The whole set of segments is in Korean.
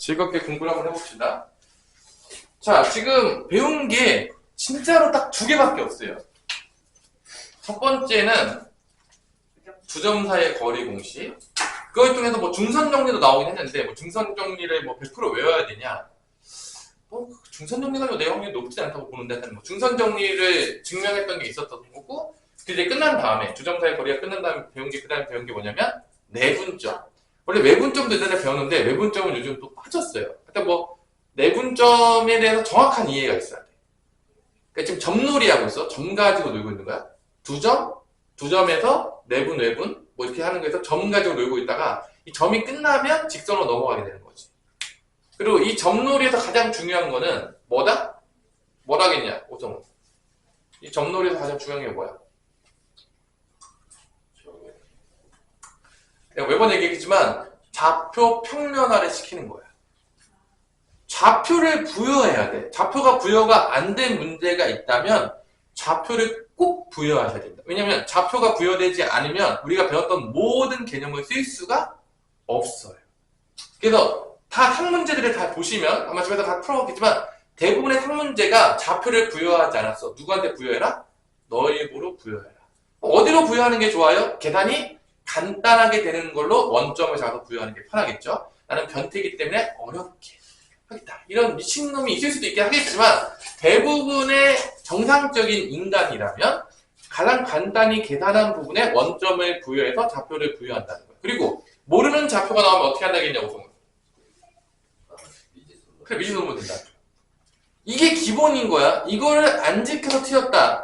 즐겁게 공부를 한번 해봅시다. 자, 지금 배운 게 진짜로 딱 두 개밖에 없어요. 첫 번째는 두 점 사이의 거리 공식. 그걸 통해서 뭐 중선 정리도 나오긴 했는데, 뭐 중선 정리를 뭐 100% 외워야 되냐? 뭐 중선 정리가 내용이 높지 않다고 보는데, 뭐 중선 정리를 증명했던 게 있었던 거고, 이제 끝난 다음에 두 점 사이의 거리가 끝난 다음에 그 다음에 배운 게 뭐냐면 내분점. 원래 외분점도 예전에 배웠는데 외분점은 요즘 또 빠졌어요. 그러니까 뭐 내분점에 대해서 정확한 이해가 있어야 돼. 그러니까 지금 점놀이 하고 있어. 점 가지고 놀고 있는 거야. 두 점에서 내분, 외분 뭐 이렇게 하는 거에서 점 가지고 놀고 있다가 이 점이 끝나면 직선으로 넘어가게 되는 거지. 그리고 이 점놀이에서 가장 중요한 거는 뭐다? 뭐라겠냐? 오정훈. 이 점놀이에서 가장 중요한 게 뭐야? 내가 매번 얘기했지만 좌표 평면화를 시키는 거야. 좌표를 부여해야 돼. 좌표가 부여가 안 된 문제가 있다면 좌표를 꼭 부여하셔야 됩니다. 왜냐하면 좌표가 부여되지 않으면 우리가 배웠던 모든 개념을 쓸 수가 없어요. 그래서 다 학문제들을 다 보시면 아마 집에서 다 풀어봤겠지만 대부분의 학문제가 좌표를 부여하지 않았어. 누구한테 부여해라? 너의 입으로 부여해라. 어디로 부여하는 게 좋아요? 계산이 간단하게 되는 걸로 원점을 잡아서 부여하는 게 편하겠죠. 나는 변태이기 때문에 어렵게 하겠다. 이런 미친놈이 있을 수도 있긴 하겠지만 대부분의 정상적인 인간이라면 가장 간단히 계산한 부분에 원점을 부여해서 좌표를 부여한다는 거예요. 그리고 모르는 좌표가 나오면 어떻게 한다겠냐고 소문. 그래, 미친놈은 된다. 이게 기본인 거야. 이거를 안 지켜서 튀었다.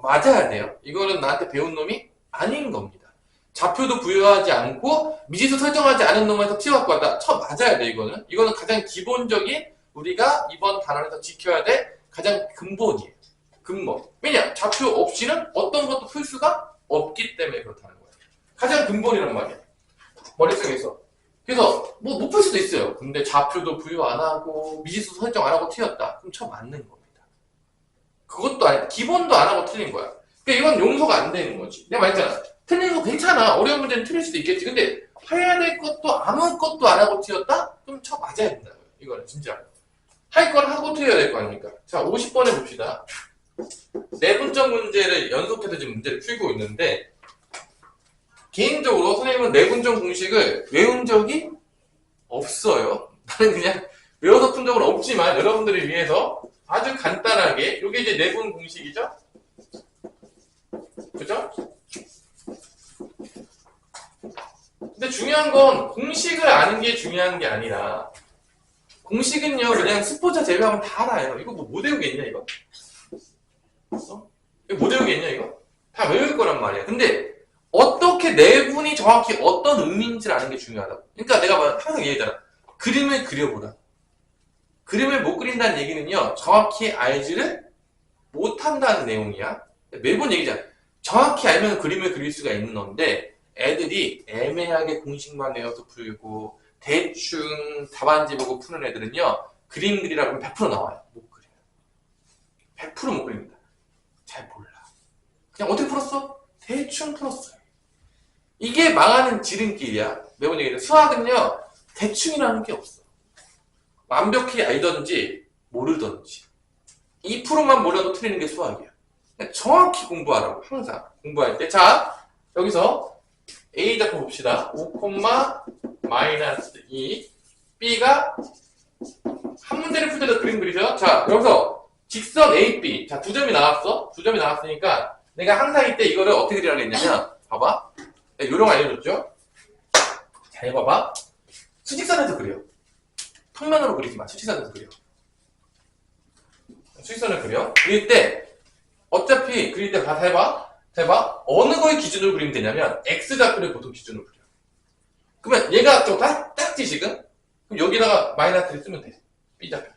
맞아야 돼요. 이거는 나한테 배운 놈이 아닌 겁니다. 좌표도 부여하지 않고 미지수 설정하지 않은 놈에서 튀어갖고 왔다. 맞아야 돼, 이거는. 이거는 가장 기본적인 우리가 이번 단원에서 지켜야 될 가장 근본이에요. 근본. 왜냐? 좌표 없이는 어떤 것도 풀 수가 없기 때문에 그렇다는 거예요. 가장 근본이란 말이야. 머릿속에서. 그래서 뭐 못 풀 수도 있어요. 근데 좌표도 부여 안 하고 미지수 설정 안 하고 튀었다. 그럼 맞는 겁니다. 그것도 아니, 기본도 안 하고 틀린 거야. 그러니까 이건 용서가 안 되는 거지. 내가 말했잖아. 틀린 거 괜찮아. 어려운 문제는 틀릴 수도 있겠지. 근데 해야 될 것도 아무것도 안 하고 튀었다? 그럼 맞아야 된다. 이거는 진짜. 할 건 하고 튀어야 될 거 아닙니까? 자, 50번에 봅시다. 내분점 문제를 연속해서 지금 문제를 풀고 있는데 개인적으로 선생님은 내분점 공식을 외운 적이 없어요. 나는 그냥 외워서 푼 적은 없지만 여러분들을 위해서 아주 간단하게 이게 이제 내분 공식이죠? 그죠? 근데 중요한 건 공식을 아는 게 중요한 게 아니라 공식은요 그냥 스포자 제외하면 다 알아요. 이거 뭐 못 외우겠냐 이거? 이거 못 외우겠냐 이거? 다 외울 거란 말이야. 근데 어떻게 내분이 정확히 어떤 의미인지를 아는 게 중요하다고. 그러니까 내가 항상 얘기하잖아. 그림을 그려보라. 그림을 못 그린다는 얘기는요 정확히 알지를 못한다는 내용이야. 매번 얘기잖아. 정확히 알면 그림을 그릴 수가 있는 건데 애들이 애매하게 공식만 외워서 풀고 대충 답안지 보고 푸는 애들은요 그림 그리라고 하면 100% 나와요. 못 그려요. 100% 못 그립니다. 잘 몰라. 그냥 어떻게 풀었어? 대충 풀었어요. 이게 망하는 지름길이야. 매번 얘기해요. 수학은요 대충이라는 게 없어. 완벽히 알던지 모르던지 2%만 몰라도 틀리는 게 수학이야. 정확히 공부하라고 항상 공부할 때. 자, 여기서 A 잡고 봅시다. 5,-2 B가 한 문제를 풀 때도 그림 그리죠. 자, 여기서 직선 AB. 자, 두 점이 나왔어. 두 점이 나왔으니까 내가 항상 이때 이거를 어떻게 그리라고 했냐면 봐봐. 내가 요령 알려줬죠? 잘 봐봐. 수직선에서 그려. 평면으로 그리지 마. 수직선에서 그려. 수직선을 그려. 그릴 때 어차피 그릴 때 잘 봐. 잘 봐. 어느 거의 기준으로 그리면 되냐면 X좌표를 보통 기준으로 그려. 그러면 얘가 좀 작지 지금? 그럼 여기다가 마이너스를 쓰면 돼. B좌표.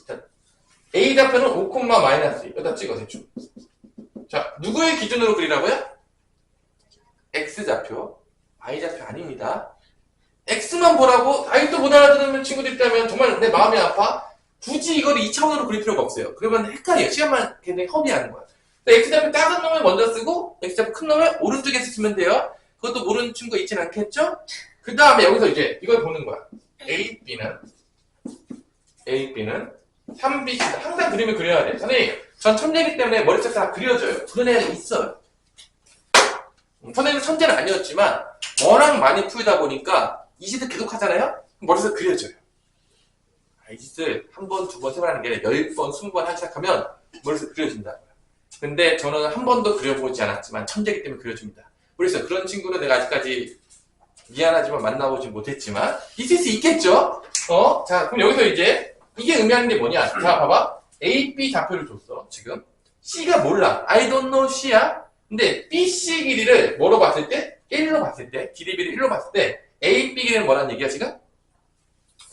자, A좌표는 5,-2 여기다 찍어 대충. 자, 누구의 기준으로 그리라고요? X좌표. Y좌표 아닙니다. X만 보라고? 아직도 못 알아듣는 친구들 있다면 정말 내 마음이 아파. 굳이 이걸 2차원으로 그릴 필요가 없어요. 그러면 헷갈려요. 시간만 굉장히 허비하는 거야. X좌표 작은 놈을 먼저 쓰고 X좌표 큰 놈을 오른쪽에 쓰시면 돼요. 그것도 모르는 친구가 있진 않겠죠? 그 다음에 여기서 이제 이걸 보는 거야. A, B는 3B, 항상 그림을 그려야 돼. 선생님, 전 천재이기 때문에 머릿속에 다 그려져요. 그런 애가 있어요. 선생님은 천재는 아니었지만 워낙 많이 풀다 보니까 이 짓을 계속 하잖아요? 머릿속에 그려져요. 이 짓을 한 번, 두 번, 세 번 하는 게 아니라 10번, 20번 하기 시작하면 머릿속에 그려진다고요. 근데 저는 한 번도 그려보지 않았지만 천재이기 때문에 그려줍니다. 그래서 그런 친구는 내가 아직까지 미안하지만 만나보지 못했지만 있을 수 있겠죠? 자, 그럼 여기서 이제 이게 의미하는 게 뭐냐? 자, 봐봐. A, B 좌표를 줬어, 지금. C가 몰라. I don't know C야. 근데 BC 길이를 뭐로 봤을 때? 1로 봤을 때, 길이비를 1로 봤을 때 A, B 길이는 뭐라는 얘기야, 지금?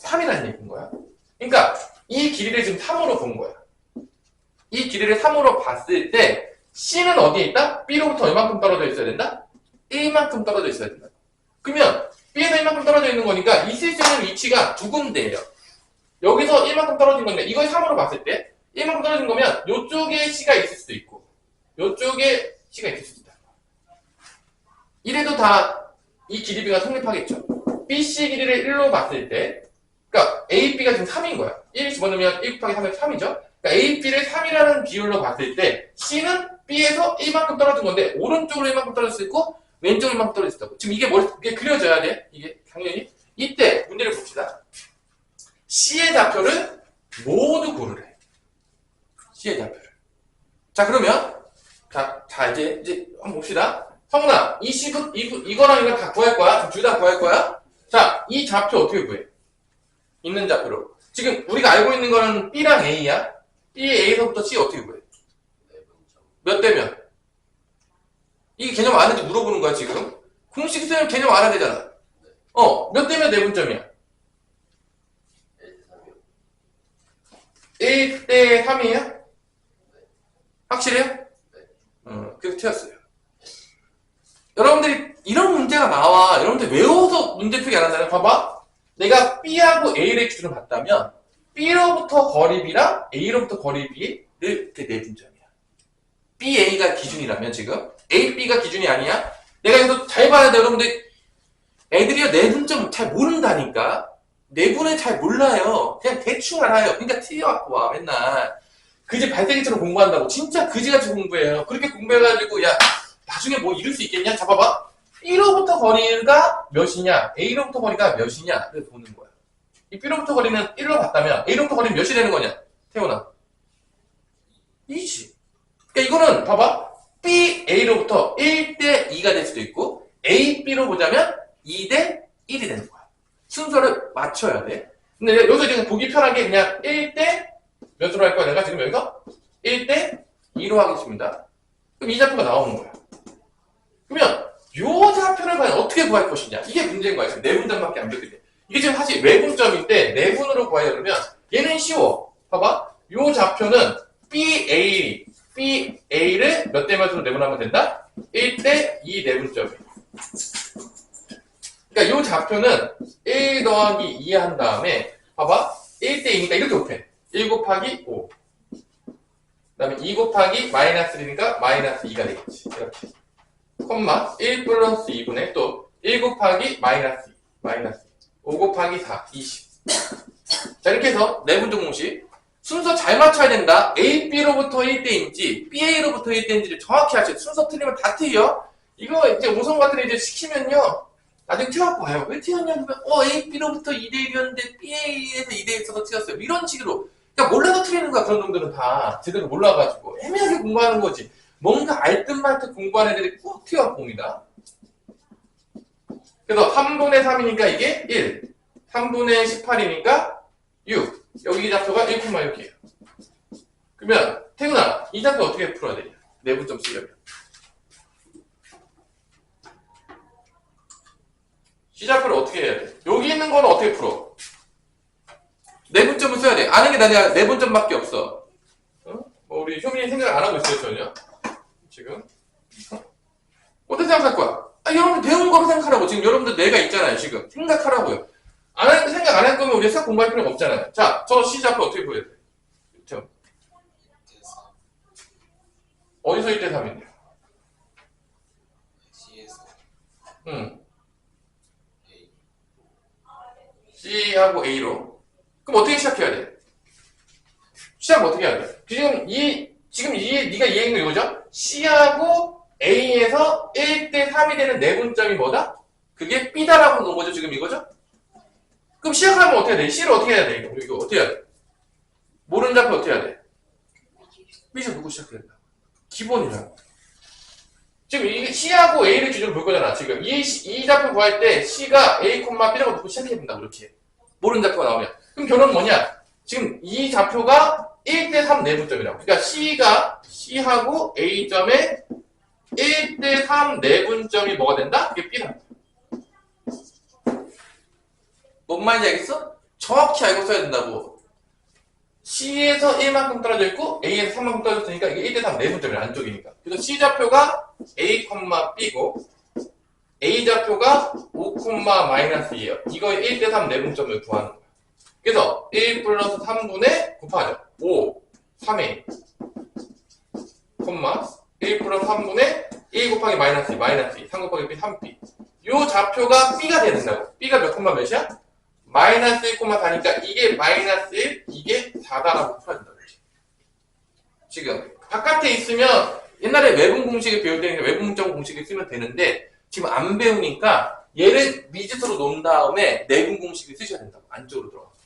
3이라는 얘기인 거야. 그러니까 이 길이를 지금 3으로 본 거야. 이 길이를 3으로 봤을 때 C는 어디에 있다? B로부터 얼만큼 떨어져 있어야 된다? 1만큼 떨어져 있어야 된다. 그러면 B에서 1만큼 떨어져 있는 거니까 있을 수 있는 위치가 두 군데예요. 여기서 1만큼 떨어진 건데 이걸 3으로 봤을 때 1만큼 떨어진 거면 이쪽에 C가 있을 수도 있고 이쪽에 C가 있을 수도 있다. 이래도 다 이 길이비가 성립하겠죠. BC 길이를 1로 봤을 때 그러니까 AB가 지금 3인 거야. 1 집어넣으면 1 곱하기 3은 3이죠. 그러니까 AB를 3이라는 비율로 봤을 때 C는 B에서 1만큼 떨어진 건데 오른쪽으로 1만큼 떨어질 수 있고 왼쪽으로 1만큼 떨어질 수 있다고. 지금 이게 그려져야 돼. 이게 당연히. 이때 문제를 봅시다. C의 좌표를 모두 고르래. C의 좌표를. 자, 그러면 자 이제 한번 봅시다. 성훈아, 이거랑 이거 다 구할 거야? 둘 다 구할 거야? 자, 이 좌표 어떻게 구해? 있는 좌표로. 지금 우리가 알고 있는 거는 B랑 A야. B의 A서부터 C 어떻게 구해? 몇 대면? 이게 개념 아는지 물어보는 거야, 지금. 공식 쓰면 개념 알아야 되잖아. 몇 대면 내분점이야? 1대 3이에요? 확실해요? 그래서 틀렸어요. 여러분들이 이런 문제가 나와. 여러분들 외워서 문제 풀기 안 한다면 봐봐. 내가 B하고 A를 기준으로 봤다면 B로부터 거리 B랑 A로부터 거리 B를 이렇게 내분점이야. B, A가 기준이라면 지금 A, B가 기준이 아니야? 내가 이거 잘 봐야 돼. 여러분들 애들이요 내분점 잘 모른다니까. 내분을 잘 몰라요. 그냥 대충 알아요. 그러니까 틀려갖고 와 맨날. 그지 발대기처럼 공부한다고. 진짜 그지같이 공부해요. 그렇게 공부해가지고 야 나중에 뭐 이룰 수 있겠냐? 잡아봐. B로부터 거리가 몇이냐? A로부터 거리가 몇이냐? 를 보는 거야. 이 B로부터 거리는 1로 봤다면 A로부터 거리는 몇이 되는 거냐? 태훈아. 2지. 그러니까 이거는 봐봐. B, A로부터 1대 2가 될 수도 있고 A, B로 보자면 2대 1이 되는 거야. 순서를 맞춰야 돼. 근데 여기서 지금 보기 편하게 그냥 1대 몇으로 할 거야? 내가 지금 여기서 1대 2로 하겠습니다. 그럼 이 좌표가 나오는 거야. 그러면 요 좌표를 과연 어떻게 구할 것이냐? 이게 문제인 거야. 지금 내분점밖에 안 되거든. 이게 지금 사실 외분점인데 내분으로 구하려 그러면 얘는 쉬워. 봐봐. 요 좌표는 BA를 몇 대 몇으로 내분하면 된다? 1대 2 내분점이야. 그러니까 요 좌표는 1 더하기 2 한 다음에 봐봐. 1대 2니까 이렇게 곱해. 1 곱하기 5. 그 다음에 2 곱하기 마이너스 1이니까 마이너스 2가 되겠지. 이렇게. 콤마 1 플러스 2분의 또 1 곱하기 마이너스 2. 마이너스 5 곱하기 4. 20. 자, 이렇게 해서 내분점 공식. 순서 잘 맞춰야 된다. A, B로부터 1대인지 B, A로부터 1대인지를 정확히 하셔야 돼. 순서 틀리면 다 틀려. 이거 이제 오성 같은 애들 시키면요. 나중에 틀어갖고 와요. 왜 틀렸냐면 A, B로부터 2대1이었는데 B, A에서 2대1에서 틀렸어요. 이런 식으로. 그러니까 몰라서 틀리는 거야. 그런 놈들은 다. 제대로 몰라가지고. 애매하게 공부하는 거지. 뭔가 알듯 말듯 공부하는 애들이 꼭 튀어갖고 옵니다. 그래서 3분의 3이니까 이게 1. 3분의 18이니까 6. 여기 좌표가 1,6이에요. 그러면 태훈아, 이 좌표 어떻게 풀어야 되냐? 내분점 쓰려면. C 좌표를 어떻게 해야 돼? 여기 있는 거는 어떻게 풀어? 내분점을 써야 돼. 아는 게 나냐? 내분점밖에 없어. 뭐 우리 효민이 생각 안 하고 있어요, 전혀. 지금. 어떻게 생각할 거야? 여러분들 배운 거로 생각하라고. 지금 여러분들 뇌가 있잖아요, 지금. 생각하라고요. 생각 안 할 거면 우리 수학 공부할 필요가 없잖아요. 자, 저 C 좌표 어떻게 보여야 돼? 어디서 1대 3인데요? C에서 응. A C하고 A로. 그럼 어떻게 시작해야 돼? 시작은 어떻게 해야 돼? 지금 네가 이해한 거 이거죠? C하고 A에서 1대 3이 되는 내분점이 뭐다? 그게 B다라고 놓은 거죠, 지금 이거죠? 그럼 시작하면 어떻게 해야 돼? C를 어떻게 해야 돼? 이거 어떻게 해야 돼? 모르는 좌표 어떻게 해야 돼? B에서 누구 시작해야 된다? 기본이라고. 지금 이게 C하고 A를 기준으로 볼 거잖아, 지금. 이 좌표 구할 때 C가 A, B라고 놓고 시작해야 된다, 그렇게. 모르는 좌표가 나오면. 그럼 결론은 뭐냐? 지금 이 좌표가 1대 3 내분점이라고. 그러니까 C하고 A점의 1대 3 내분점이 뭐가 된다? 그게 B다. 뭔 말인지 알겠어? 정확히 알고 써야 된다고. C에서 1만큼 떨어져 있고 A에서 3만큼 떨어졌으니까 이게 1대 3 내분점이야, 안쪽이니까. 그래서 C좌표가 A, B고 A 좌표가 5,-2예요. 이거의 1대 3 내분점을 구하는 거야. 그래서 1 플러스 3분의 곱하죠. 5, 3A, 1 플러스 3분의 1 곱하기 마이너스 2, 마이너스 2, 3 곱하기 B, 3B. 요 좌표가 B가 돼야 된다고. B가 몇 콤마 몇이야? 마이너스 1,4니까 이게 마이너스 1, 이게 4다라고 풀어야 된다고. 지금 바깥에 있으면 옛날에 외분 공식을 배울 때는 외분점 공식을 쓰면 되는데 지금 안 배우니까 얘를 미지수로 놓은 다음에 내분 공식을 쓰셔야 된다고. 안쪽으로 들어가서.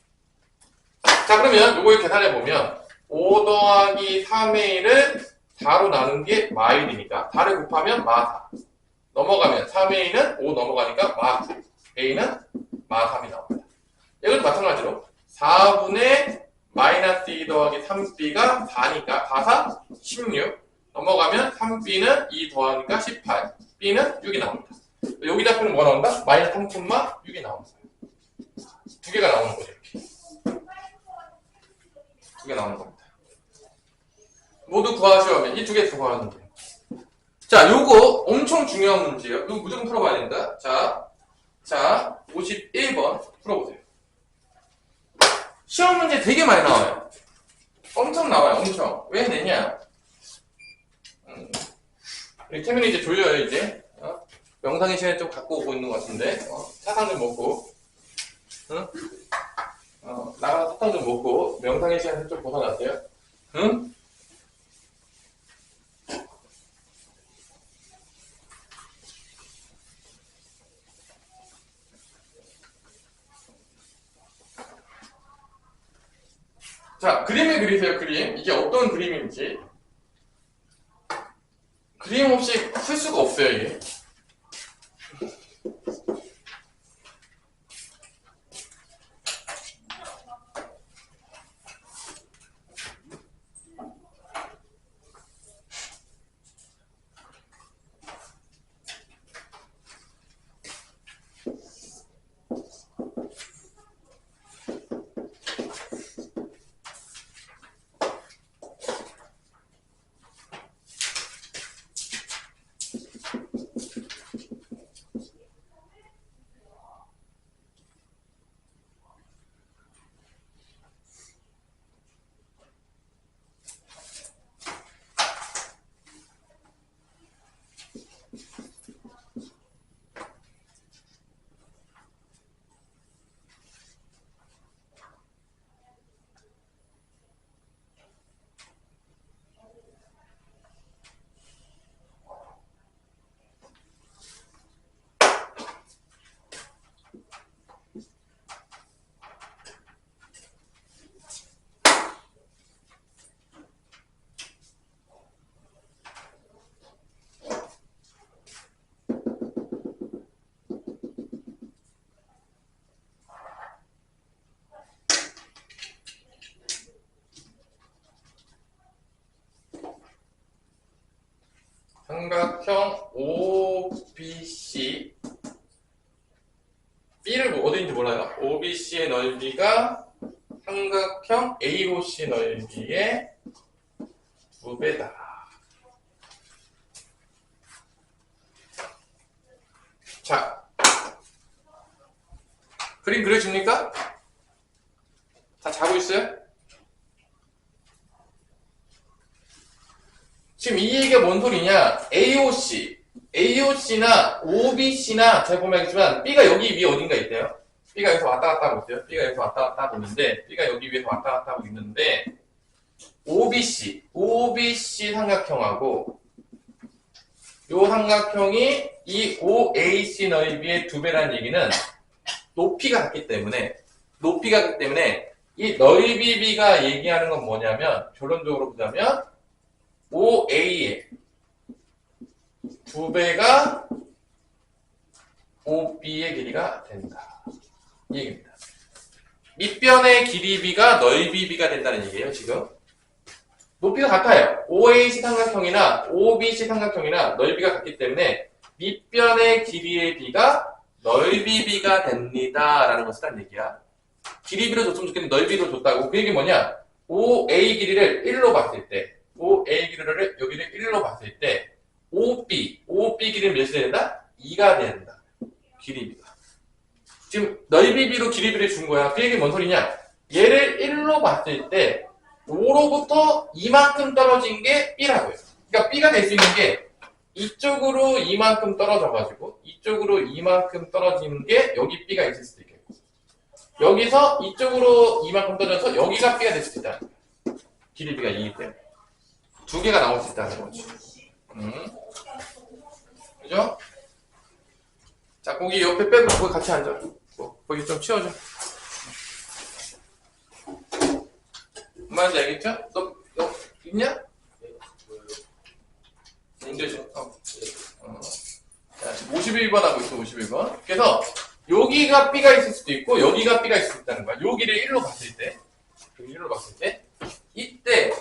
자, 그러면 요걸 계산해보면 5 더하기 3A를 4로 나눈 게 마일이니까 4를 곱하면 마4 넘어가면 3A는 5 넘어가니까 마9 A는 마3이 나옵니다. 이것도 마찬가지로 4분의 마이너스 2 더하기 3B가 4니까 4, 4, 16 넘어가면 3B는 2 더하니까 18 B는 6이 나옵니다. 여기 좌표는 뭐가 나온다? 마이너스 3,6이 나옵니다. 두 개가 나오는 거죠. 이렇게. 두 개 나오는 겁니다. 모두 구하시면 이 두 개 구하는 거예요. 자, 요거 엄청 중요한 문제예요. 이거 무조건 풀어봐야 된다. 자, 51번 풀어보세요. 시험 문제 되게 많이 나와요. 엄청 나와요, 엄청. 왜 내냐? 우리 태민이 이제 졸려요, 이제. 명상의 시간에 좀 갖고 오고 있는 것 같은데. 사탕 좀 먹고. 응? 나가서 사탕 좀 먹고, 명상의 시간에 좀 벗어나세요. 응? 자, 그림을 그리세요, 그림. 이게 어떤 그림인지. 그림 없이 쓸 수가 없어요, 이게. 삼각형 OBC B를 어디인지 몰라요. OBC의 넓이가 삼각형 AOC 넓이의 2배다. 자, 그림 그려집니까? 다 자고 있어요? 지금 이 얘기가 뭔 소리냐? AOC나 OBC나 잘 보면 알겠지만 B가 여기 위에 어딘가 있대요. B가 여기서 왔다 갔다 하고 있어요. B가 여기서 왔다 갔다 하고 있는데, B가 여기 위에서 왔다 갔다 하고 있는데, OBC 삼각형하고, 요 삼각형이 이 OAC 넓이의 2배라는 얘기는 높이가 같기 때문에, 이 넓이 B가 얘기하는 건 뭐냐면, 결론적으로 보자면, OA의 2배가 OB의 길이가 된다. 이 얘기입니다. 밑변의 길이 B가 넓이 B가 된다는 얘기예요, 지금. 높이가 같아요. OAC 삼각형이나 OBC 삼각형이나 넓이가 같기 때문에 밑변의 길이의 B가 넓이 B가 됩니다. 라는 것을 한 얘기야. 길이 B로 줬으면 좋겠는데 넓이로 줬다고. 그 얘기 뭐냐? OA 길이를 1로 봤을 때, OA 길이를 여기를 1로 봤을 때, OB 길이는 몇이 된다? 2가 된다. 길이 B가. 지금 넓이 B로 길이 B를 준 거야. 그 얘기 뭔 소리냐? 얘를 1로 봤을 때 5로부터 이만큼 떨어진 게 B라고요. 그러니까 B가 될 수 있는 게 이쪽으로 이만큼 떨어져가지고 이쪽으로 이만큼 떨어지는 게 여기 B가 있을 수도 있겠고 여기서 이쪽으로 이만큼 떨어져서 여기가 B가 될 수도 있다는 거야. 길이 B가 2이기 때문에 두 개가 나올 수 있다는 거지. 그죠? 자, 거기 옆에 빼고 거기 같이 앉아. 거기 좀 치워줘. 말인지 알겠죠? 너 있냐? 인도시. 자, 지금 51번 하고 있어, 51번. 그래서 여기가 B가 있을 수도 있고 여기가 B가 있을 수 있다는 거야. 여기를 1로 봤을 때, 이때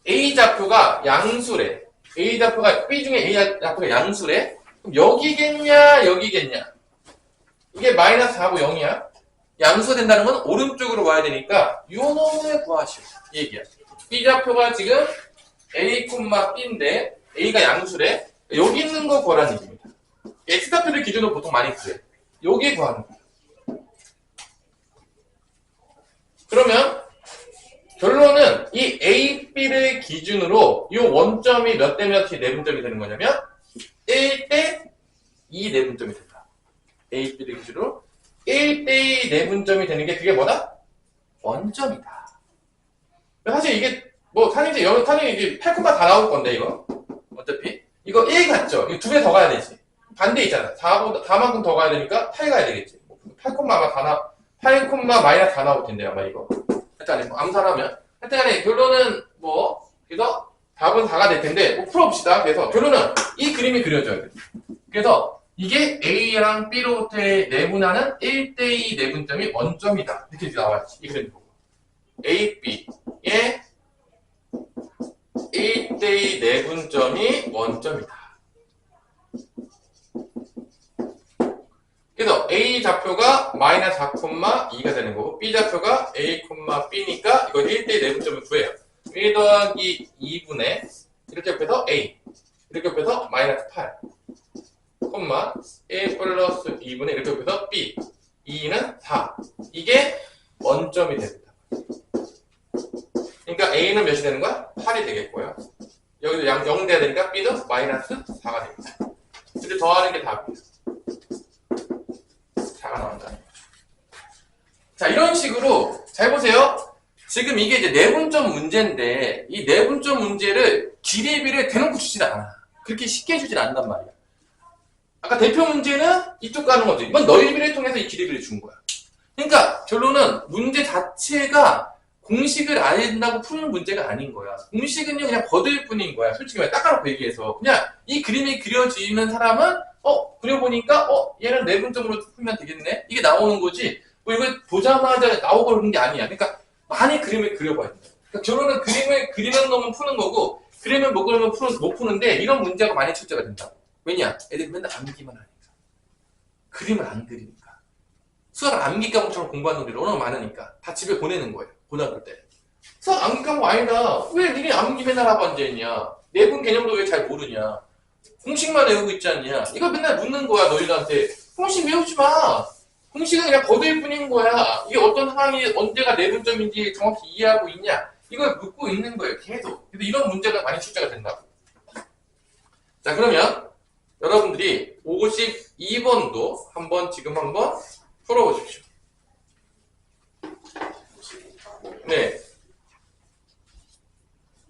A 좌표가 양수래. A 좌표가 B 중에 A 좌표가 양수래. 그럼 여기겠냐, 여기겠냐? 이게 마이너스 4고 0이야. 양수가 된다는 건 오른쪽으로 와야 되니까 요 놈을 구하시오. 이 얘기야. B 좌표가 지금 A, B인데 A가 양수래. 여기 있는 거 구하라는 얘기입니다. X 좌표를 기준으로 보통 많이 구해. 여기 구하는 거야. 그러면 결론은 이 A, B를 기준으로 이 원점이 몇 대 몇이 내분점이 되는 거냐면 1대 2 내분점이 된다. A, B를 기준으로 1대2 내분점이 되는 게 그게 뭐다? 원점이다. 사실 이게 뭐 탄인지 이제 8, 다 나올 건데 이거 어차피 이거 1 같죠? 이거 2배 더 가야 되지. 반대 있잖아. 4만큼 더 가야 되니까 8 가야 되겠지. 8, 마이너스 4 나올 텐데 아마 이거. 하여튼 뭐 암산하면 하여튼 결론은 뭐 그래서 답은 4가 될 텐데 뭐 풀어봅시다. 그래서 결론은 이 그림이 그려져야 돼. 그래서 이게 A랑 B로부터의 내분하는 1대2 내분점이 원점이다. 이렇게 나와야지. 이 그림 보고. A, B의 1대2 내분점이 원점이다. 그래서 A 좌표가 마이너스 4,2가 되는 거고 B 좌표가 A, B니까 이거 1대2 내분점을 구해요. 1 더하기 2분의 이렇게 옆에서 A 이렇게 옆에서 마이너스 8 1 플러스 2분의 이렇게 옆에서 B 2는 4 이게 원점이 됩니다. 그러니까 A는 몇이 되는 거야? 8이 되겠고요. 여기도 0 돼야 되니까 B도 마이너스 4가 됩니다. 이렇게 더하는 게 답이에요. 4가 나온다는 거죠. 자, 이런 식으로 잘 보세요. 지금 이게 이제 내분점 문제인데 이 내분점 문제를 기대비를 대놓고 주진 않아. 그렇게 쉽게 주진 않는단 말이야. 아까 대표 문제는 이쪽 가는 거지. 이건 넓이를 통해서 이 기대비를 준 거야. 그러니까 결론은 문제 자체가 공식을 알린다고 푸는 문제가 아닌 거야. 공식은요 그냥 거들 뿐인 거야. 솔직히 말해 닦아놓고 얘기해서 그냥 이 그림이 그려지는 사람은 그려보니까 얘는 내분점으로 풀면 되겠네. 이게 나오는 거지. 뭐 이거 보자마자 나오고 그러는 게 아니야. 그러니까 많이 그림을 그려봐야 된다. 그러니까 결론은 그림을 그리는 놈은 푸는 거고 그림을 못 그리면 못 푸는데 이런 문제가 많이 출제가 된다. 왜냐? 애들이 맨날 암기만 하니까. 그림을 안 그리니까. 수학 암기 과목처럼 공부하는 놈들이 워낙 많으니까 다 집에 보내는 거예요. 고등학교 때. 수학 암기 과목 아니다. 왜 니네 암기 맨날 하고 앉아있냐? 내분 개념도 왜 잘 모르냐? 공식만 외우고 있지 않냐? 이거 맨날 묻는 거야 너희들한테. 공식 외우지 마. 공식은 그냥 거들 뿐인 거야. 이게 어떤 상황이 언제가 내분점인지 정확히 이해하고 있냐? 이걸 묻고 있는 거예요. 계속. 그래서 이런 문제가 많이 출제가 된다고. 자, 그러면 여러분들이 52번도 지금 한번 풀어보십시오. 네.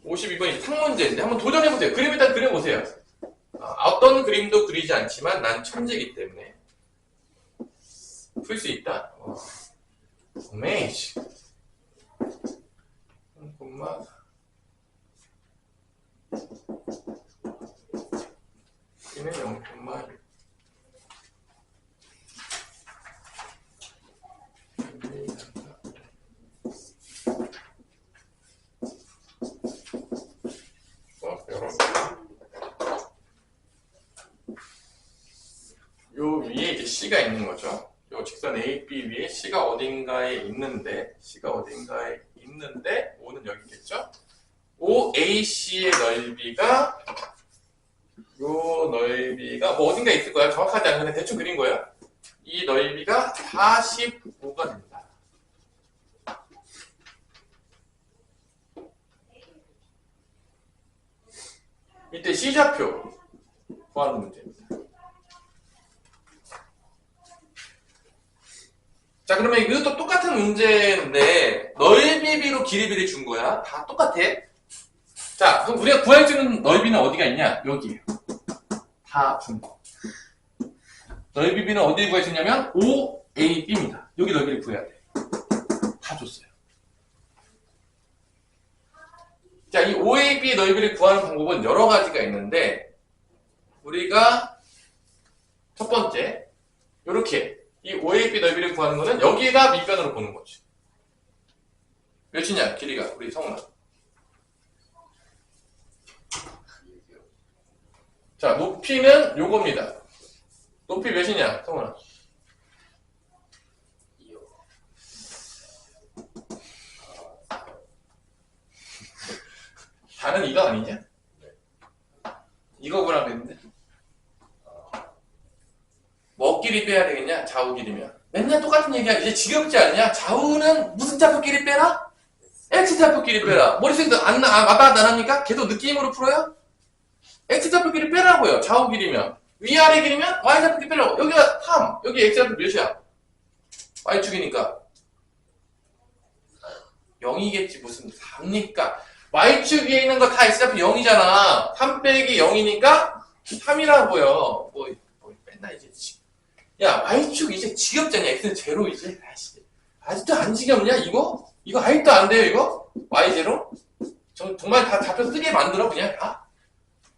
52번이 탕문제인데 한번 도전해보세요. 그림 일단 그려보세요. 어떤 그림도 그리지 않지만 난 천재이기 때문에 풀 수 있다. 어메이지. 0,4 얘는 0,6 요 위에 이제 C가 있는 거죠. 요 직선 AB 위에 C가 어딘가에 있는데 O는 여기 있겠죠. OAC의 넓이가 요 넓이가 뭐 어딘가 있을 거야. 정확하지 않은데 대충 그린 거예요. 이 넓이가 45가 됩니다. 이때 C좌표 구하는 문제입니다. 자, 그러면 이것도 똑같은 문제인데 넓이비로 길이비를 준 거야. 다 똑같아. 자, 그럼 우리가 구할 수 있는 넓이는 어디가 있냐? 여기에요. 다 준 거. 넓이비는 어디에 구할 수 있냐면 OAB입니다. 여기 넓이를 구해야 돼. 다 줬어요. 자, 이 OAB 넓이를 구하는 방법은 여러 가지가 있는데 우리가 첫 번째 이렇게 이 OAB 넓이를 구하는 거는 여기가 밑변으로 보는 거지. 몇이냐? 길이가 우리 성훈아. 자, 높이는 요겁니다. 높이 몇이냐? 성훈아. 4는 2가 아니냐? 이거 보라고 했는데. 뭐 길이 빼야 되겠냐? 좌우 길이면. 맨날 똑같은 얘기야. 이제 지겹지 않냐? 좌우는 무슨 좌표 길이 빼라? X좌표 길이 빼라. 머릿속에서 왔다 갔다 안 합니까? 계속 느낌으로 풀어요? X좌표 길이 빼라고요. 좌우 길이면. 위아래 길이면 Y좌표 길이 빼라고. 여기가 3. 여기 X좌표 몇이야? Y축이니까. 0이겠지. 무슨 3니까. Y축 위에 있는 거 다 X좌표 0이잖아. 3 빼기 0이니까 3이라고요. 뭐 맨날 이제 야, Y축 이제 지겹잖냐? X는 제로 이제. 아직도 안 지겹냐? 이거 아직도 안 돼요, 이거? Y0? 정말 다 좌표 쓰게 만들어, 그냥 다?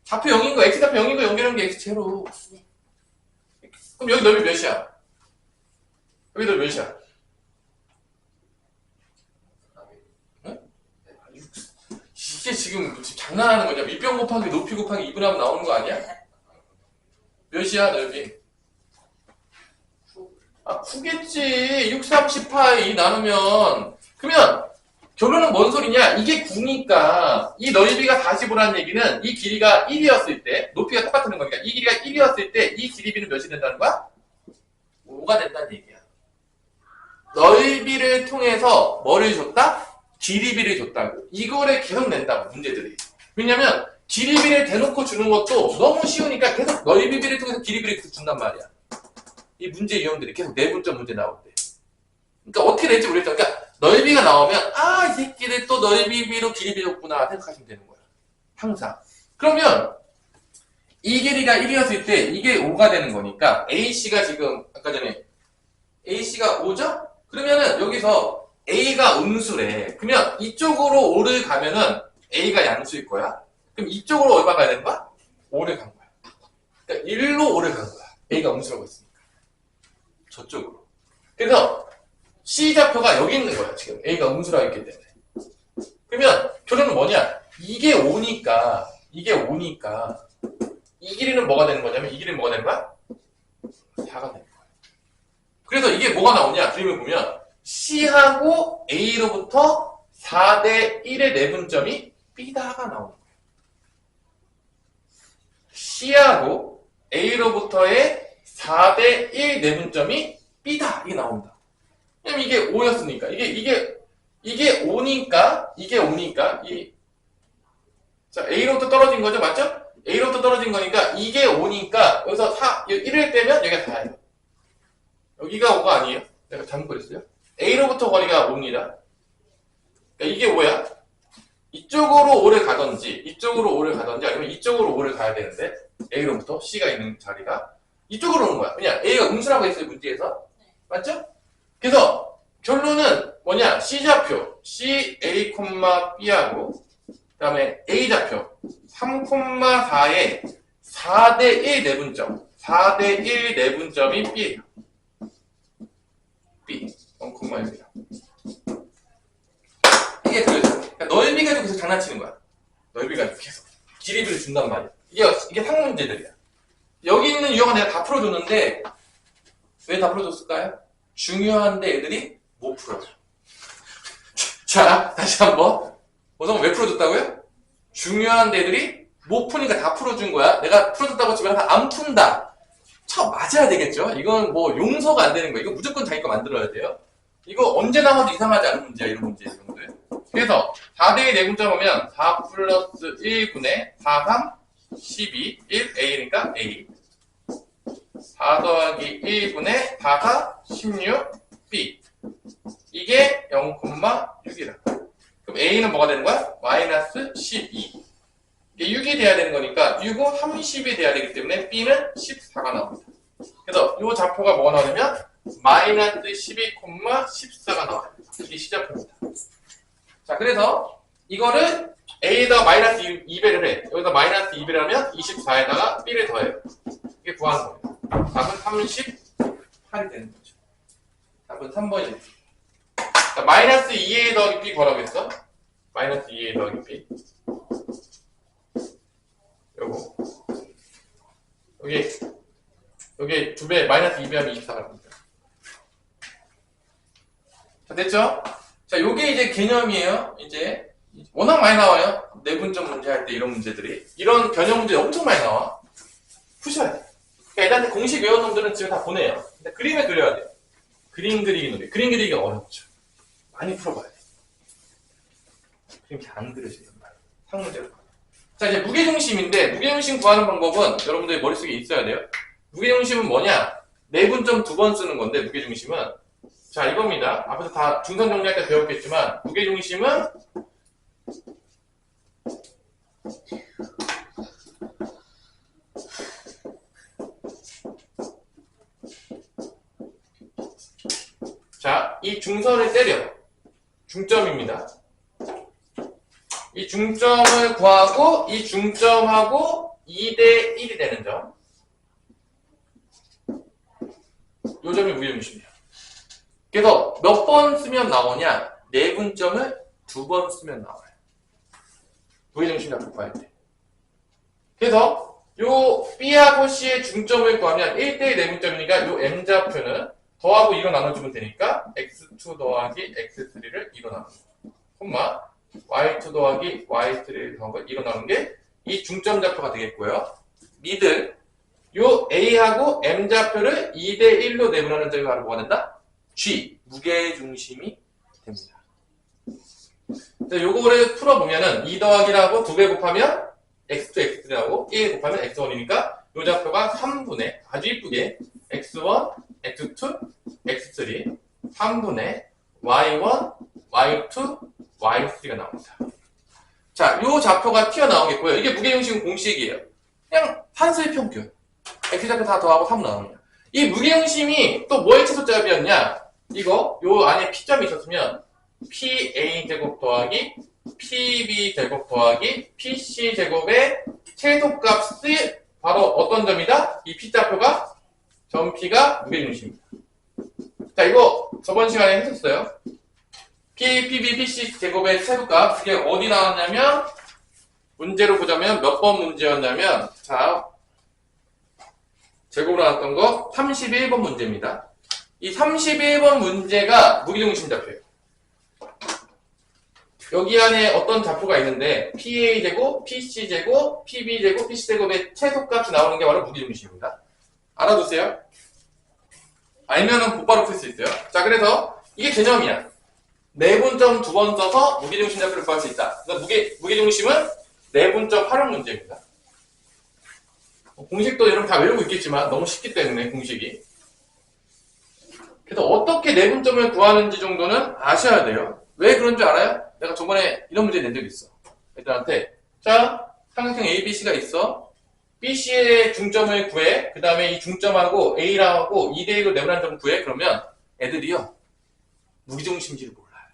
좌표 0인 거, X좌표 0인 거 연결한 게 X0. 그럼 여기 넓이 몇이야? 여기 넓이 몇이야? 응? 이게 지금 장난하는 거냐? 밑변 곱하기 높이 곱하기 2분의 하면 나오는 거 아니야? 몇이야, 넓이? 크겠지. 6, 3, 18, 2 나누면. 그러면, 결론은 뭔 소리냐? 이게 9니까, 이 넓이가 45라는 얘기는 이 길이가 1이었을 때, 높이가 똑같은 거니까, 이 길이가 1이었을 때, 이 길이비는 몇이 된다는 거야? 5가 된다는 얘기야. 넓이를 통해서 뭐를 줬다? 길이비를 줬다고. 이거를 계속 낸다고, 문제들이. 왜냐면, 길이비를 대놓고 주는 것도 너무 쉬우니까 계속 넓이비를 통해서 길이비를 계속 준단 말이야. 이 문제 유형들이 계속 내분점 문제 나올 때. 그러니까 어떻게 될지 모르겠다. 그러니까 넓이가 나오면 이 새끼들 또 넓이비로 길이비 줬구나 생각하시면 되는 거야. 항상. 그러면 이 길이가 1이었을 때 이게 5가 되는 거니까 AC가 지금 아까 전에 AC가 5죠? 그러면은 여기서 A가 음수래. 그러면 이쪽으로 5를 가면은 A가 양수일 거야. 그럼 이쪽으로 얼마 가야 되는 거야? 5를 간 거야. 그러니까 1로 5를 간 거야. A가 음수라고 했으니까. 저쪽으로. 그래서 C좌표가 여기 있는 거야. 지금 A가 음수라고 했기 때문에. 그러면 결론은 뭐냐? 이게 5니까 이 길이는 뭐가 되는 거냐면 이 길이는 뭐가 되는 거야? 4가 되는 거야. 그래서 이게 뭐가 나오냐? 그림을 보면 C하고 A로부터 4대 1의 내분점이 B다가 나오는 거야. C하고 A로부터의 4대 1 내분점이 B다. 이게 나옵니다. 왜냐면 이게 5였으니까. 이게 5니까, 자, A로부터 떨어진 거죠? 맞죠? A로부터 떨어진 거니까, 이게 5니까, 여기서 1을 떼면 여기가 4예요. 여기가 5가 아니에요? 내가 잘못 그랬어요? A로부터 거리가 5입니다. 그러니까 이게 5야. 이쪽으로 5를 가든지 이쪽으로 5를 가든지 아니면 이쪽으로 5를 가야 되는데 A로부터 C가 있는 자리가 이쪽으로 오는 거야. 그냥 A가 음수라고 했어요, 문제에서. 맞죠? 그래서 결론은 뭐냐? C좌표 CA, B하고 그 다음에 A좌표 3,4의 4대1 내분점 4대1 내분점이 B예요. B 0,1이야. 이게 그러니까 넓이 가지고 계속 장난치는 거야. 넓이 가지고 계속 길이비를 준단 말이야. 이게 상문제들이야. 여기 있는 유형은 내가 다 풀어줬는데 왜 다 풀어줬을까요? 중요한데 애들이 못 풀어줘. 자, 다시 한번. 보성 왜 풀어줬다고요? 중요한데 애들이 못 푸니까 다 풀어준 거야. 내가 풀어줬다고 집에 가서 안 푼다. 맞아야 되겠죠? 이건 뭐 용서가 안 되는 거야. 이거 무조건 자기 거 만들어야 돼요. 이거 언제 나와도 이상하지 않은 문제야, 이런 문제, 이런 거. 그래서 4대1 내분점 오면 4 플러스 1분의 4, 3, 12, 1, A니까 A. 4 더하기 1분의 4, 4, 16, B. 이게 0,6이라. 그럼 A는 뭐가 되는 거야? 마이너스 12. 이게 6이 돼야 되는 거니까 6은 30이 돼야 되기 때문에 B는 14가 나옵니다. 그래서 이 좌표가 뭐가 나오냐면 마이너스 12,14가 나와요. 이게 C좌표입니다. 자, 그래서 이거를 A에다가 마이너스 2배를 해. 여기다 마이너스 2배를 하면 24에다가 B를 더해요. 이게 구하는 겁니다. 답은 38이 되는 거죠. 답은 3번이에요. 자, 마이너스 2A 더하기 B 뭐라고 했어? 마이너스 2A 더하기 B. 요거. 여기 2배, 마이너스 2배 하면 24가 나옵니다. 자, 됐죠? 자, 요게 이제 개념이에요. 이제 워낙 많이 나와요. 내분점 문제 할 때 이런 문제들이. 이런 변형 문제 엄청 많이 나와. 푸셔야 돼. 그러니까 애들한테 공식 외운 놈들은 집에 다 보내요. 근데 그림을 그려야 돼요. 그림 그리기 놀이. 그림 그리기가 어렵죠. 많이 풀어봐야 돼. 그림 잘 안 그려지는 말이에요. 상문제로. 자, 이제 무게중심인데, 무게중심 구하는 방법은 여러분들의 머릿속에 있어야 돼요. 무게중심은 뭐냐? 내분점 2번 쓰는 건데, 무게중심은. 자, 이겁니다. 앞에서 다 중선 정리할 때 배웠겠지만, 무게중심은 자, 이 중선을 때려. 중점입니다. 이 중점을 구하고 이 중점하고 2대 1이 되는 점. 요 점이 무게중심이에요. 그래서 몇 번 쓰면 나오냐? 내분점을 2번 쓰면 나와요. 무게중심 잡고 구할 때. 그래서 요 B하고 C의 중점을 구하면 1대1 내분점이니까 요 M좌표는 더하고 2로 나눠주면 되니까 x2 더하기 x3를 2로 나눠. 콤마 y2 더하기 y3를 더한 거 2로 나눈 게 이 중점 좌표가 되겠고요. 미들 요 A하고 M좌표를 2대1로 내분하는 점이 바로 뭐가 된다? G 무게중심이 됩니다. 요거를 풀어보면은 2 더하기라고 2배 곱하면 x2, x3하고 1 곱하면 x1이니까 요 좌표가 3분의 아주 이쁘게 x1, x2, x3 3분의 y1, y2, y3가 나옵니다. 자, 요 좌표가 튀어나오겠고요. 이게 무게중심 공식이에요. 그냥 산수의 평균. x좌표 다 더하고 3 나옵니다. 이 무게중심이 또 뭐의 최소값이었냐? 이거 요 안에 p점이 있었으면 PA제곱 더하기 PB제곱 더하기 PC제곱의 최소값이 바로 어떤 점이다? 이 P좌표가 점 P가 무게중심입니다. 자, 이거 저번 시간에 했었어요. P, PB, PC 제곱의 최소값. 그게 어디 나왔냐면 문제로 보자면 몇 번 문제였냐면 자, 제곱으로 나왔던 거 31번 문제입니다. 이 31번 문제가 무게중심 좌표예요. 여기 안에 어떤 좌표가 있는데 PA제곱, PC제곱, PB제곱, PC제곱의 최소값이 나오는 게 바로 무게중심입니다. 알아두세요. 알면은 곧바로 풀 수 있어요. 자, 그래서 이게 개념이야. 내분점 2번 써서 무게중심 좌표를 구할 수 있다. 그래서 무게중심은 내분점 활용 문제입니다. 공식도 여러분 다 외우고 있겠지만 너무 쉽기 때문에 공식이. 그래서 어떻게 내분점을 구하는지 정도는 아셔야 돼요. 왜 그런 줄 알아요? 내가 저번에 이런 문제 낸 적이 있어. 애들한테 자, 삼각형 ABC가 있어. BC의 중점을 구해. 그 다음에 이 중점하고 A랑하고 2대1로 내분한 점을 구해. 그러면 애들이요. 무기중심지를 몰라요.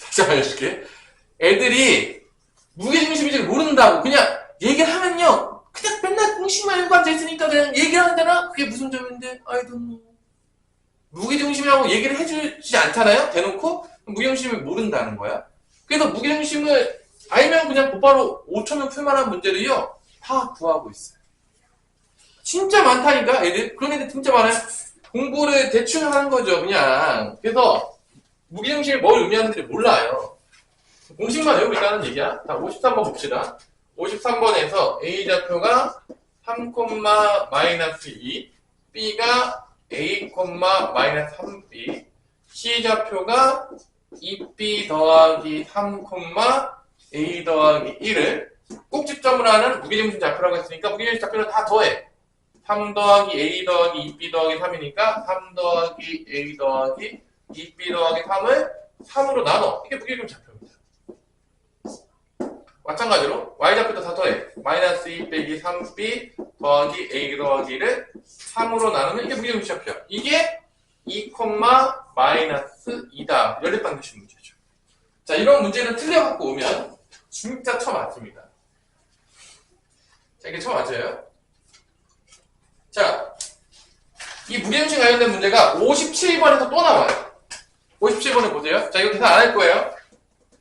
다시 한번 알려줄게. 애들이 무게중심인지를 모른다고 그냥 얘기를 하면요 그냥 맨날 공식만 읽고 앉아있으니까 그냥 얘기를 하잖아. 그게 무슨 점인데 I don't know. 무게중심이라고 얘기를 해주지 않잖아요. 대놓고 무게중심을 모른다는 거야. 그래서 무게중심을 알면 그냥 곧바로 5초면 풀만한 문제를요 다 구하고 있어요. 진짜 많다니까 애들. 그런 애들 진짜 많아요. 공부를 대충 하는 거죠 그냥. 그래서 무게중심이 뭘 의미하는지 몰라요. 공식만 외우고 있다는 얘기야. 자, 53번 봅시다. 53번에서 A좌표가 3, -2, B가 A, -3B, C좌표가 2B 더하기 3, A 더하기 1을 꼭지점을 하는 무게중심 좌표라고 했으니까 무게중심 좌표를 다 더해. 3 더하기 A 더하기 2B 더하기 3이니까 3 더하기 A 더하기 2B 더하기 3을 3으로 나눠. 이게 무게중심 좌표입니다. 마찬가지로 Y좌표도 다 더해. -2 빼기 3B 더하기 A 더하기를 3으로 나누면 이게 무게중심 좌표야. 이게 2, -2다. 연립방정식 문제죠. 자, 이런 문제를 틀려갖고 오면 진짜 처음 맞습니다. 자, 이게 처음 맞아요. 자, 이 무게중심 관련된 문제가 57번에서 또 나와요. 57번에 보세요. 자, 이거 계산 안 할 거예요.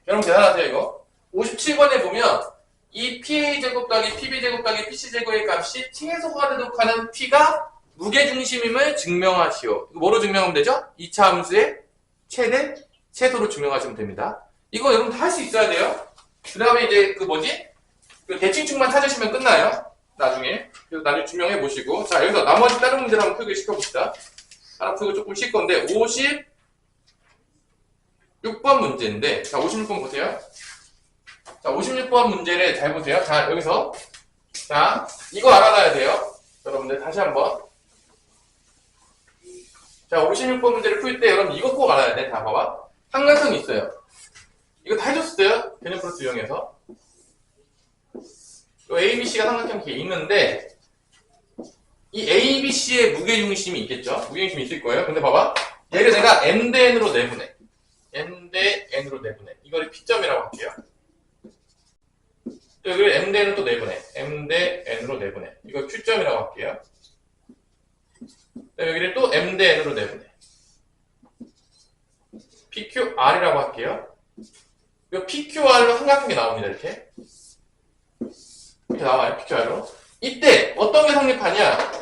여러분 계산하세요, 이거. 57번에 보면 이 PA제곱 더하기 PB제곱 더하기 PC제곱의 값이 최소가 되도록 하는 P가 무게중심임을 증명하시오. 이거 뭐로 증명하면 되죠? 2차 함수의 최대, 최소로 증명하시면 됩니다. 이거 여러분 다 할 수 있어야 돼요. 그 다음에 이제 그 대칭축만 찾으시면 끝나요. 나중에. 그래서 나중에 증명해 보시고. 자, 여기서 나머지 다른 문제를 한번 풀기 시켜봅시다. 하나 풀고 조금 쉴 건데, 56번 문제인데, 자, 56번 보세요. 자, 56번 문제를 잘 보세요. 자, 여기서. 자, 이거 알아놔야 돼요. 여러분들 다시 한번. 자, 56번 문제를 풀 때 여러분 이거 꼭 알아야 돼. 자, 봐봐. 삼각형이 있어요. 이거 다 해줬어요. 개념 플러스 이용해서. ABC가 삼각형 이렇게 있는데 이 ABC의 무게중심이 있겠죠? 무게중심이 있을 거예요. 근데 봐봐. 얘를 내가 M 대 N으로 내보내. M 대 N으로 내보내. 이거를 P점이라고 할게요. 여기를 M 대 N으로 또 내보내. M 대 N으로 내보내. 이걸 Q점이라고 할게요. 여기를 또 M 대 N으로 내보내. PQR이라고 할게요. 이 PQR로 삼각형이 나옵니다. 이렇게 나와요. PQR로. 이때 어떤 게 성립하냐?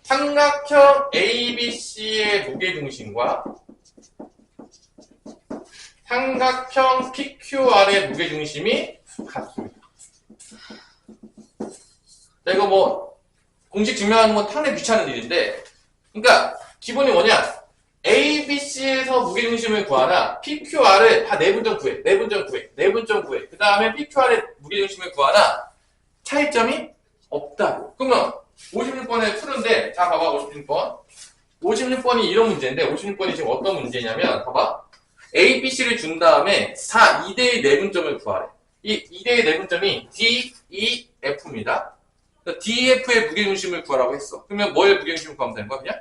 삼각형 ABC의 무게중심과 삼각형 PQR의 무게중심이 같습니다. 자, 이거 뭐 공식 증명하는 건 상당히 귀찮은 일인데, 그러니까 기본이 뭐냐? ABC에서 무게중심을 구하나 PQR을 다 내분점 구해. 그 다음에 PQR의 무게중심을 구하나 차이점이 없다고. 그러면 56번에 푸는데, 자 봐봐. 56번 56번이 이런 문제인데, 56번이 지금 어떤 문제냐면 봐봐. ABC를 준 다음에 2대1 내분점을 구하래. 이 2대1 내분점이 DEF입니다. DEF의 무게중심을 구하라고 했어. 그러면 뭐의 무게중심을 구하면 되는 거야? 그냥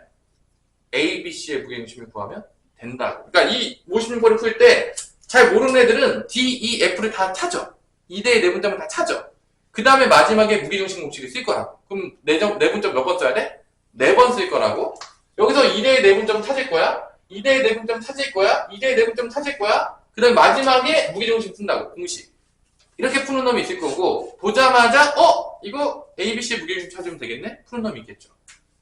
ABC의 무게중심을 구하면 된다고. 그러니까 이 56번을 풀 때 잘 모르는 애들은 DEF를 다 찾아. 2대1 내분점을 다 찾아. 그 다음에 마지막에 무게중심 공식을 쓸 거라고. 그럼 내분점 몇 번 써야 돼? 4번 쓸 거라고. 여기서 2대1 내분점 찾을 거야. 2대1 내분점 찾을 거야. 2대1 내분점 찾을 거야. 그 다음에 마지막에 무게중심 쓴다고. 공식. 이렇게 푸는 놈이 있을 거고, 보자마자 이거 ABC의 무게중심 찾으면 되겠네? 푸는 놈이 있겠죠.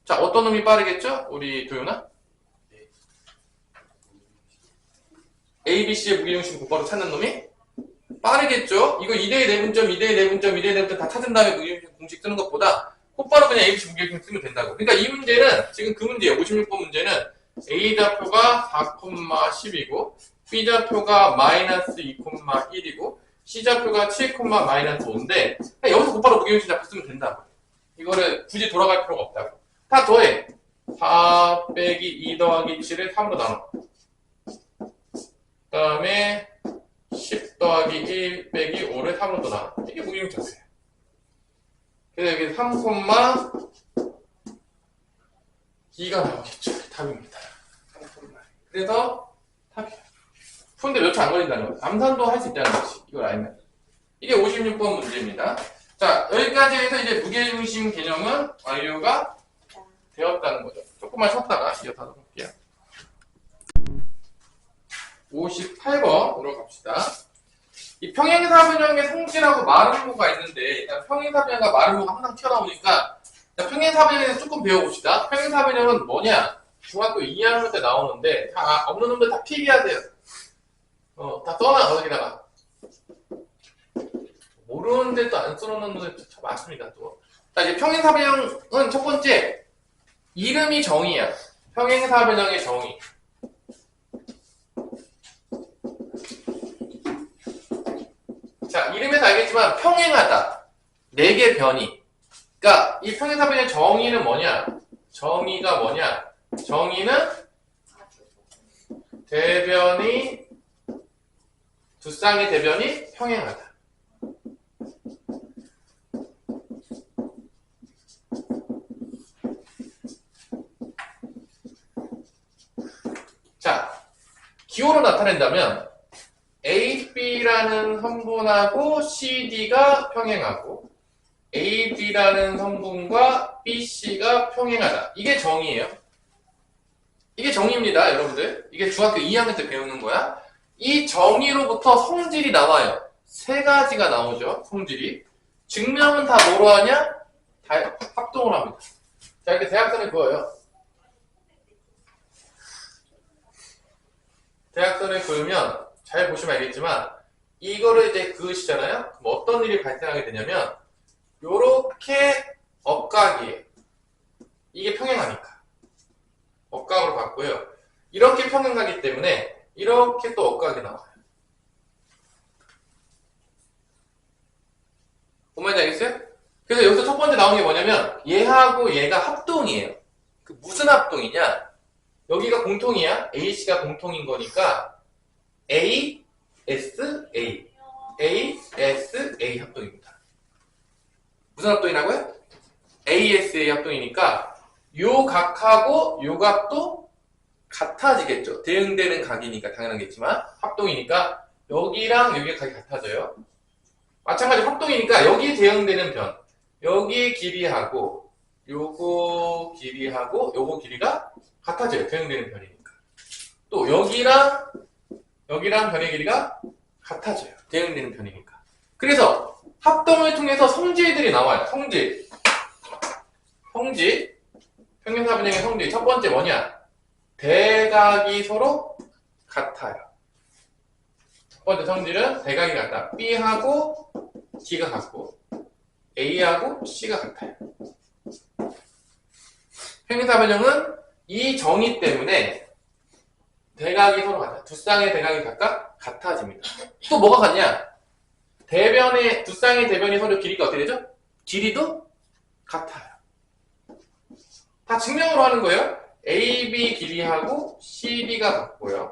자, 어떤 놈이 빠르겠죠? 우리 도윤아? ABC의 무게중심 곧바로 찾는 놈이 빠르겠죠? 이거 2대1 내분점, 2대1 내분점, 2대1 내분점 다 찾은 다음에 무게중심 공식 쓰는 것보다 곧바로 그냥 ABC 무게중심 쓰면 된다고. 그러니까 이 문제는, 지금 그 문제예요. 56번 문제는 A좌표가 4,10이고, B좌표가 -2,1이고, C좌표가 7,-5인데, 여기서 곧바로 무게중심 잡고 쓰면 된다고. 이거를 굳이 돌아갈 필요가 없다고. 다 더해. 4 빼기 2 더하기 7을 3으로 나눠. 그 다음에 10 더하기 1 빼기 5를 3으로 또 나눠. 이게 무기명차수예요. 그래서 여기 3,2가 나오겠죠. 답입니다. 그래서 답이에요. 푸는데 몇 초 안 걸린다는 거예요. 암산도 할 수 있다는 거지. 이걸 알면. 이게 56번 문제입니다. 자, 여기까지 해서 이제 무게중심 개념은 완료가 되었다는 거죠. 조금만 쉬었다가 이어가도록 할게요. 58번으로 갑시다. 이 평행사변형의 성질하고 마름모가 있는데, 일단 평행사변형과 마름모가 항상 튀어나오니까, 평행사변형에서 조금 배워봅시다. 평행사변형은 뭐냐? 중학교 2학년 때 나오는데, 다, 없는 놈들 다 필기하세요. 다 써놔, 거기다가. 모르는데 또 안 써놓는 놈들 참 많습니다, 또. 자, 이제 평행사변형은 첫 번째, 이름이 정의야. 평행사변형의 정의. 자, 이름에서 알겠지만 평행하다. 4개 변이. 그러니까 이 평행사변의 정의는 뭐냐? 정의가 뭐냐? 정의는 대변이 두 쌍의 대변이 평행하다. 자, 기호로 나타낸다면 AB라는 성분하고 CD가 평행하고 AD라는 성분과 BC가 평행하다. 이게 정의예요. 이게 정의입니다, 여러분들. 이게 중학교 2학년 때 배우는 거야. 이 정의로부터 성질이 나와요. 3가지가 나오죠, 성질이. 증명은 다 뭐로 하냐? 다 합동을 합니다. 자, 이렇게 대학선을 그어요. 대학선을 그으면 잘 보시면 알겠지만 이거를 이제 그으시잖아요. 그럼 어떤 일이 발생하게 되냐면 요렇게 억각이에요. 이게 평행하니까 억각으로 봤고요. 이렇게 평행하기 때문에 이렇게 또 억각이 나와요. 뭔 말인지 알겠어요? 그래서 여기서 첫 번째 나오는 게 뭐냐면 얘하고 얘가 합동이에요. 그 무슨 합동이냐? 여기가 공통이야. AC가 공통인 거니까 A, S, A. A, S, A 합동입니다. 무슨 합동이라고요? A, S, A 합동이니까 요 각하고 요 각도 같아지겠죠. 대응되는 각이니까 당연하겠지만 합동이니까 여기랑 여기 각이 같아져요. 마찬가지로 합동이니까 여기 대응되는 변 여기 길이하고 요거 길이하고 요거 길이가 같아져요. 대응되는 변이니까. 또 여기랑 변의 길이가 같아져요. 대응되는 변이니까. 그래서 합동을 통해서 성질들이 나와요. 성질. 평행사변형의 성질. 첫 번째 뭐냐? 대각이 서로 같아요. 첫 번째 성질은 대각이 같다. B하고 D가 같고 A하고 C가 같아요. 평행사변형은 이 정의 때문에 대각이 서로 같아요. 두 쌍의 대각이 각각 같아집니다. 또 뭐가 같냐? 두 쌍의 대변이 서로 길이가 어떻게 되죠? 길이도 같아요. 다 증명으로 하는 거예요. AB 길이하고 CD가 같고요.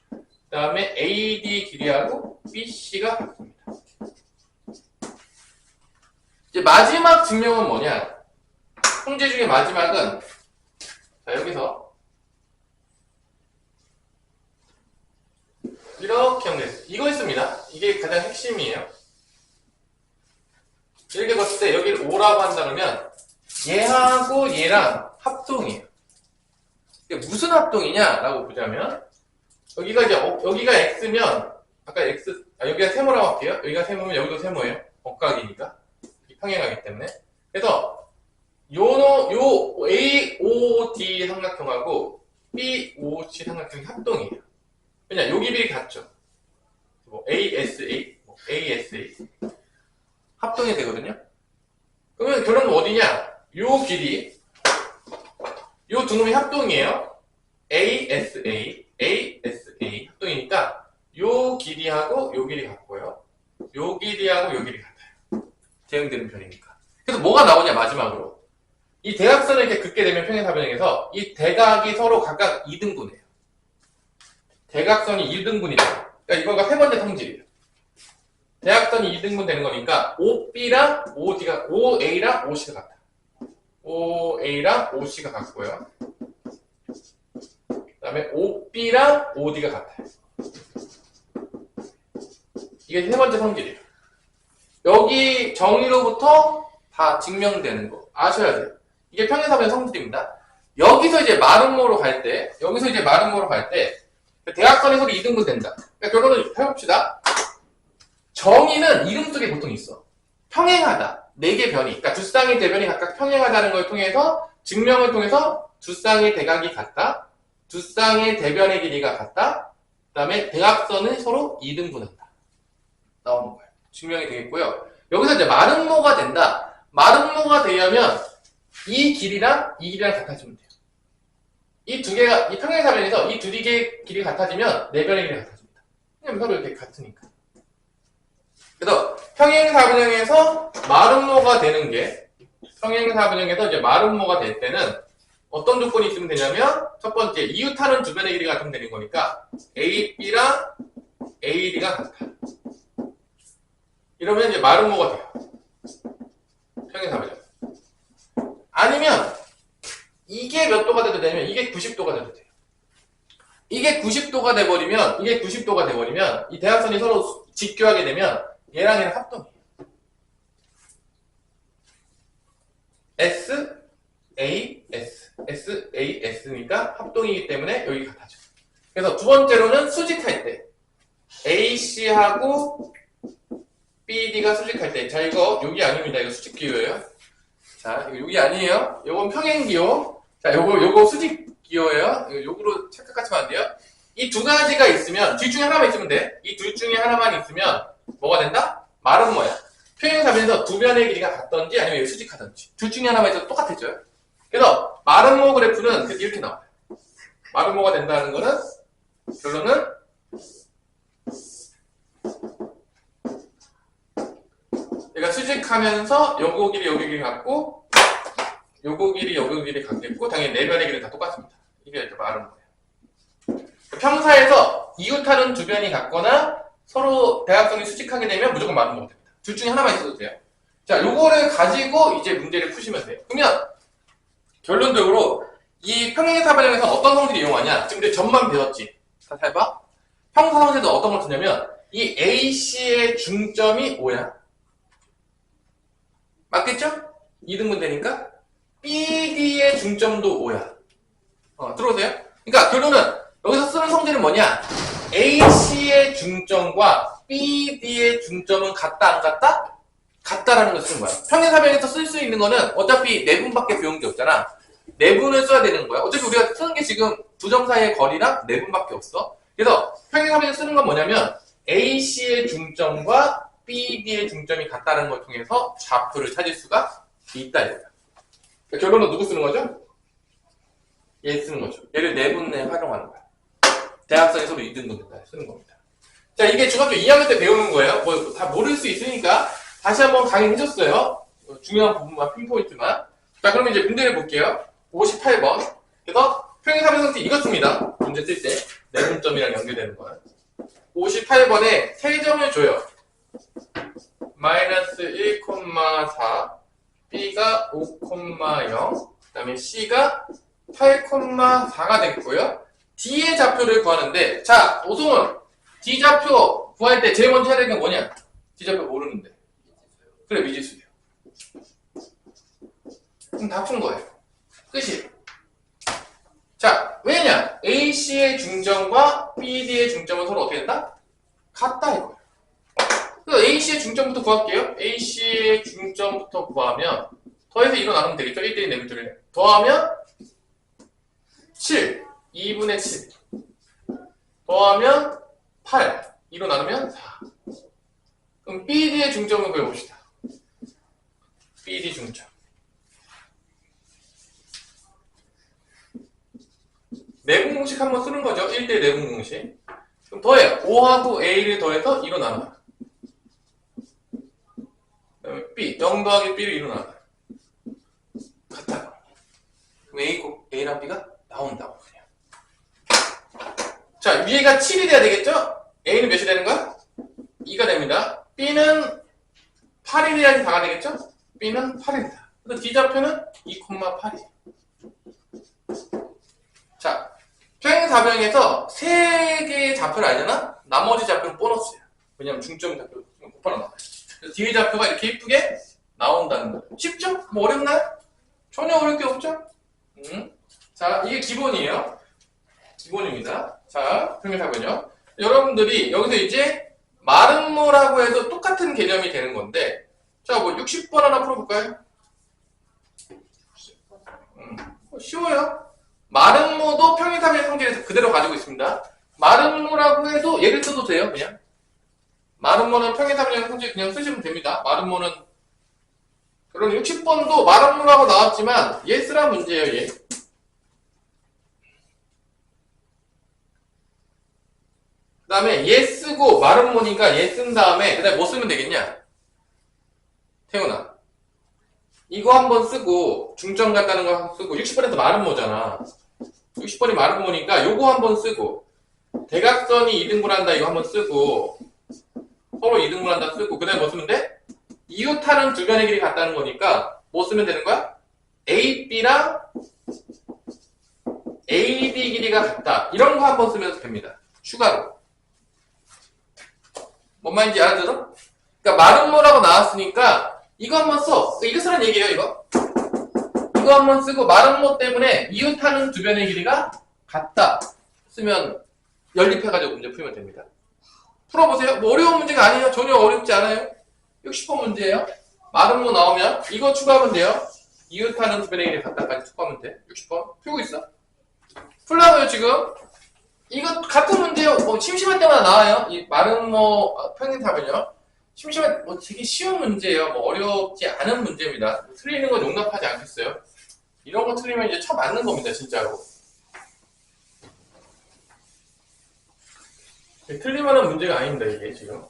그 다음에 AD 길이하고 BC가 같습니다. 이제 마지막 증명은 뭐냐? 성질 중에 마지막은 자, 여기서 이렇게 연결했어요. 이거 있습니다. 이게 가장 핵심이에요. 이렇게 봤을 때 여기를 O라고 한다 그러면 얘하고 얘랑 합동이에요. 이게 무슨 합동이냐라고 보자면 여기가 이제 여기가 X면 아까 X 여기가 세모라고 할게요. 여기가 세모면 여기도 세모예요. 억각이니까 평행하기 때문에. 그래서 요 AOD 삼각형하고 BOC 삼각형이 합동이에요. 왜냐 요 길이 같죠. 뭐 ASA, ASA 합동이 되거든요. 그러면 결론은 어디냐? 요 길이 요 두 놈이 합동이에요. ASA, ASA 합동이니까 요 길이하고 요 길이 같고요. 요 길이하고 요 길이 같아요. 대응되는 편이니까. 그래서 뭐가 나오냐 마지막으로 이 대각선을 이렇게 긋게 되면 평행사변형에서 이 대각이 서로 각각 2등분해요. 대각선이 2등분이 돼요. 그러니까 이거가 세 번째 성질이에요. 대각선이 2등분 되는 거니까 OB랑 OD가, OA랑 OC가 같아. OA랑 OC가 같고요. 그 다음에 OB랑 OD가 같아요. 이게 세 번째 성질이에요. 여기 정의로부터 다 증명되는 거 아셔야 돼요. 이게 평행사변 성질입니다. 여기서 이제 마름모로 갈 때, 대각선이 서로 2등분 된다. 그러니까 결론을 해봅시다. 정의는 이름 속에 보통 있어. 평행하다. 4개 변이. 그러니까 두 쌍의 대변이 각각 평행하다는 걸 통해서, 증명을 통해서 두 쌍의 대각이 같다. 두 쌍의 대변의 길이가 같다. 그 다음에 대각선은 서로 2등분한다. 나오는 거예요. 증명이 되겠고요. 여기서 이제 마름모가 된다. 마름모가 되려면 이 길이랑 이 길이랑 같아지면 돼요. 이 두 개가, 이 평행사변에서 이 두 개의 길이 같아지면 네 변의 길이가 같아집니다. 왜냐면 서로 이렇게 같으니까. 그래서 평행사변형에서 마름모가 되는 게, 평행사변형에서 이제 마름모가 될 때는 어떤 조건이 있으면 되냐면, 첫 번째, 이웃하는 두 변의 길이가 같으면 되는 거니까 AB랑 AD가 같아. 이러면 이제 마름모가 돼요. 평행사변형. 아니면 이게 몇 도가 돼도 되냐면 이게 90도가 돼도 돼요. 이게 90도가 돼버리면 이 대각선이 서로 직교하게 되면 얘랑 얘랑 합동이에요. S, A, S. S, A, S니까 합동이기 때문에 여기 같아져. 그래서 두 번째로는 수직할 때 AC하고 BD가 수직할 때, 자 이거 여기 아닙니다. 이거 수직기호예요. 자 이거 여기 아니에요. 요건 평행기호. 자 요거 수직기호예요. 요거로 착각하시면 안 돼요. 이 두 가지가 있으면, 둘 중에 하나만 있으면 돼. 이 둘 중에 하나만 있으면 뭐가 된다? 마름모야. 평행사변에서 두 변의 길이가 같던지 아니면 수직하던지 둘 중에 하나만 있어도 똑같아져요. 그래서 마름모 그래프는 이렇게 나와요. 마름모가 된다는 거는 결론은 얘가 수직하면서 요거 길이 여기 길이 같고 요거 길이 여기 길이 같겠고 당연히 네 변의 길이는 다 똑같습니다. 이게 이제 마름모예요. 평사에서 이웃하는 두 변이 같거나 서로 대각선이 수직하게 되면 무조건 마름모가 됩니다. 둘 중에 하나만 있어도 돼요. 자, 요거를 가지고 이제 문제를 푸시면 돼요. 그러면 결론적으로 이 평행사변형에서 어떤 성질을 이용하냐? 지금 우리 점만 배웠지. 자, 잘 봐. 평사성질도 어떤 걸 쓰냐면 이 AC의 중점이 5야. 맞겠죠? 2등분 되니까 BD의 중점도 5야. 들어오세요? 그러니까 결론은 여기서 쓰는 성질은 뭐냐? AC의 중점과 BD의 중점은 같다 안 같다? 같다라는 걸 쓰는 거야. 평행사변에서 쓸 수 있는 거는 어차피 내분밖에 배운 게 없잖아. 내분을 써야 되는 거야. 어차피 우리가 쓰는 게 지금 두 점 사이의 거리랑 내분밖에 없어. 그래서 평행사변에서 쓰는 건 뭐냐면 AC의 중점과 BD의 중점이 같다는 걸 통해서 좌표를 찾을 수가 있다 이거야. 그러니까 결론은 누구 쓰는 거죠? 얘 쓰는 거죠. 얘를 내분에 활용하는 거야. 대학생이 서로 2등분 된다 쓰는 겁니다. 자, 이게 중학교 2학년 때 배우는 거예요. 뭐 다 모를 수 있으니까 다시 한번 강의해줬어요. 중요한 부분만 핀포인트만. 자, 그러면 이제 문제를 볼게요. 58번. 그래서 평행사변 성질 이렇습니다. 문제 쓸 때 내분점이랑 연결되는 거야. 58번에 세 점을 줘요. 마이너스 1,4, B가 5,0, 그 다음에 C가 8,4가 되겠고요. D의 좌표를 구하는데, 자, 오송은 D 좌표 구할 때 제일 먼저 해야 되는 게 뭐냐? D 좌표 모르는데. 그래, 미지수예요. 그럼 다 푼 거예요. 끝이에요. 자, 왜냐? AC의 중점과 BD의 중점은 서로 어떻게 된다? 같다 이거예요. 그래서 AC의 중점부터 구할게요. AC의 중점부터 구하면 더해서 2로 나누면 되겠죠? 1대1 내분들을 더하면 7, 2분의 7 더하면 8, 2로 나누면 4. 그럼 BD의 중점을 구해봅시다. BD 중점. 내분 공식 한번 쓰는 거죠. 1대1 내분 공식. 그럼 더해요. 5하고 A를 더해서 2로 나눠요. 그다음에 B, 0 더하기 B를 2로 나눠요. 같다. A랑 B가 나온다고 그냥. 자, 위에가 7이 돼야 되겠죠? A는 몇이 되는 거야? 2가 됩니다. B는 8이 돼야지 4가 되겠죠? B는 8입니다. 그래서 D좌표는 2,8이에요. 자, 평행사변에서 3개의 좌표를 알잖아? 나머지 좌표는 보너스야. 왜냐면 중점 좌표 곱하나 나와요. 그래서 뒤의 좌표가 이렇게 이쁘게 나온다는 거예요. 쉽죠? 뭐 어렵나요? 전혀 어려울 게 없죠? 자, 이게 기본이에요. 기본입니다. 자, 평행사변요. 여러분들이 여기서 이제 마름모라고 해도 똑같은 개념이 되는 건데, 자, 뭐 60번 하나 풀어볼까요? 쉬워요. 마름모도 평행사변의 성질에서 그대로 가지고 있습니다. 마름모라고 해도 얘를 써도 돼요, 그냥. 마름모는 평행사변의 성질 그냥 쓰시면 됩니다. 마름모는 그럼 60번도 마름모라고 나왔지만 얘 쓰라 문제예요, 얘. 그 다음에 얘 쓰고 마름모니까 얘 쓴 다음에 그 다음에 뭐 쓰면 되겠냐? 태훈아, 이거 한번 쓰고 중점 같다는 거 한번 쓰고 60번에서 마름모잖아. 60번이 마름모니까 요거 한번 쓰고 대각선이 2등분한다 이거 한번 쓰고 서로 2등분한다 쓰고 그 다음에 뭐 쓰면 돼? 이웃하는 두 변의 길이 같다는 거니까 뭐 쓰면 되는 거야? AB랑 AD 길이가 같다 이런 거 한번 쓰면 됩니다. 추가로 뭔 말인지 알아들어? 그러니까 마름모라고 나왔으니까 이거 한번 써. 이거 쓰란 얘기예요, 이거. 이거 한번 쓰고 마름모 때문에 이웃하는 두 변의 길이가 같다. 쓰면 연립해가지고 문제 풀면 됩니다. 풀어보세요. 뭐 어려운 문제가 아니에요. 전혀 어렵지 않아요. 60번 문제예요. 마름모 나오면 이거 추가하면 돼요. 이웃하는 두 변의 길이 같다까지 추가하면 돼. 60번. 풀고 있어. 풀라고요, 지금. 이거 같은 문제요. 뭐 심심할 때마다 나와요. 이 마름모 평행사변요. 심심한 뭐 되게 쉬운 문제예요. 뭐 어렵지 않은 문제입니다. 뭐 틀리는 건 용납하지 않겠어요. 이런 거 틀리면 이제 쳐 맞는 겁니다, 진짜로. 틀릴만한 문제가 아닙니다, 이게 지금.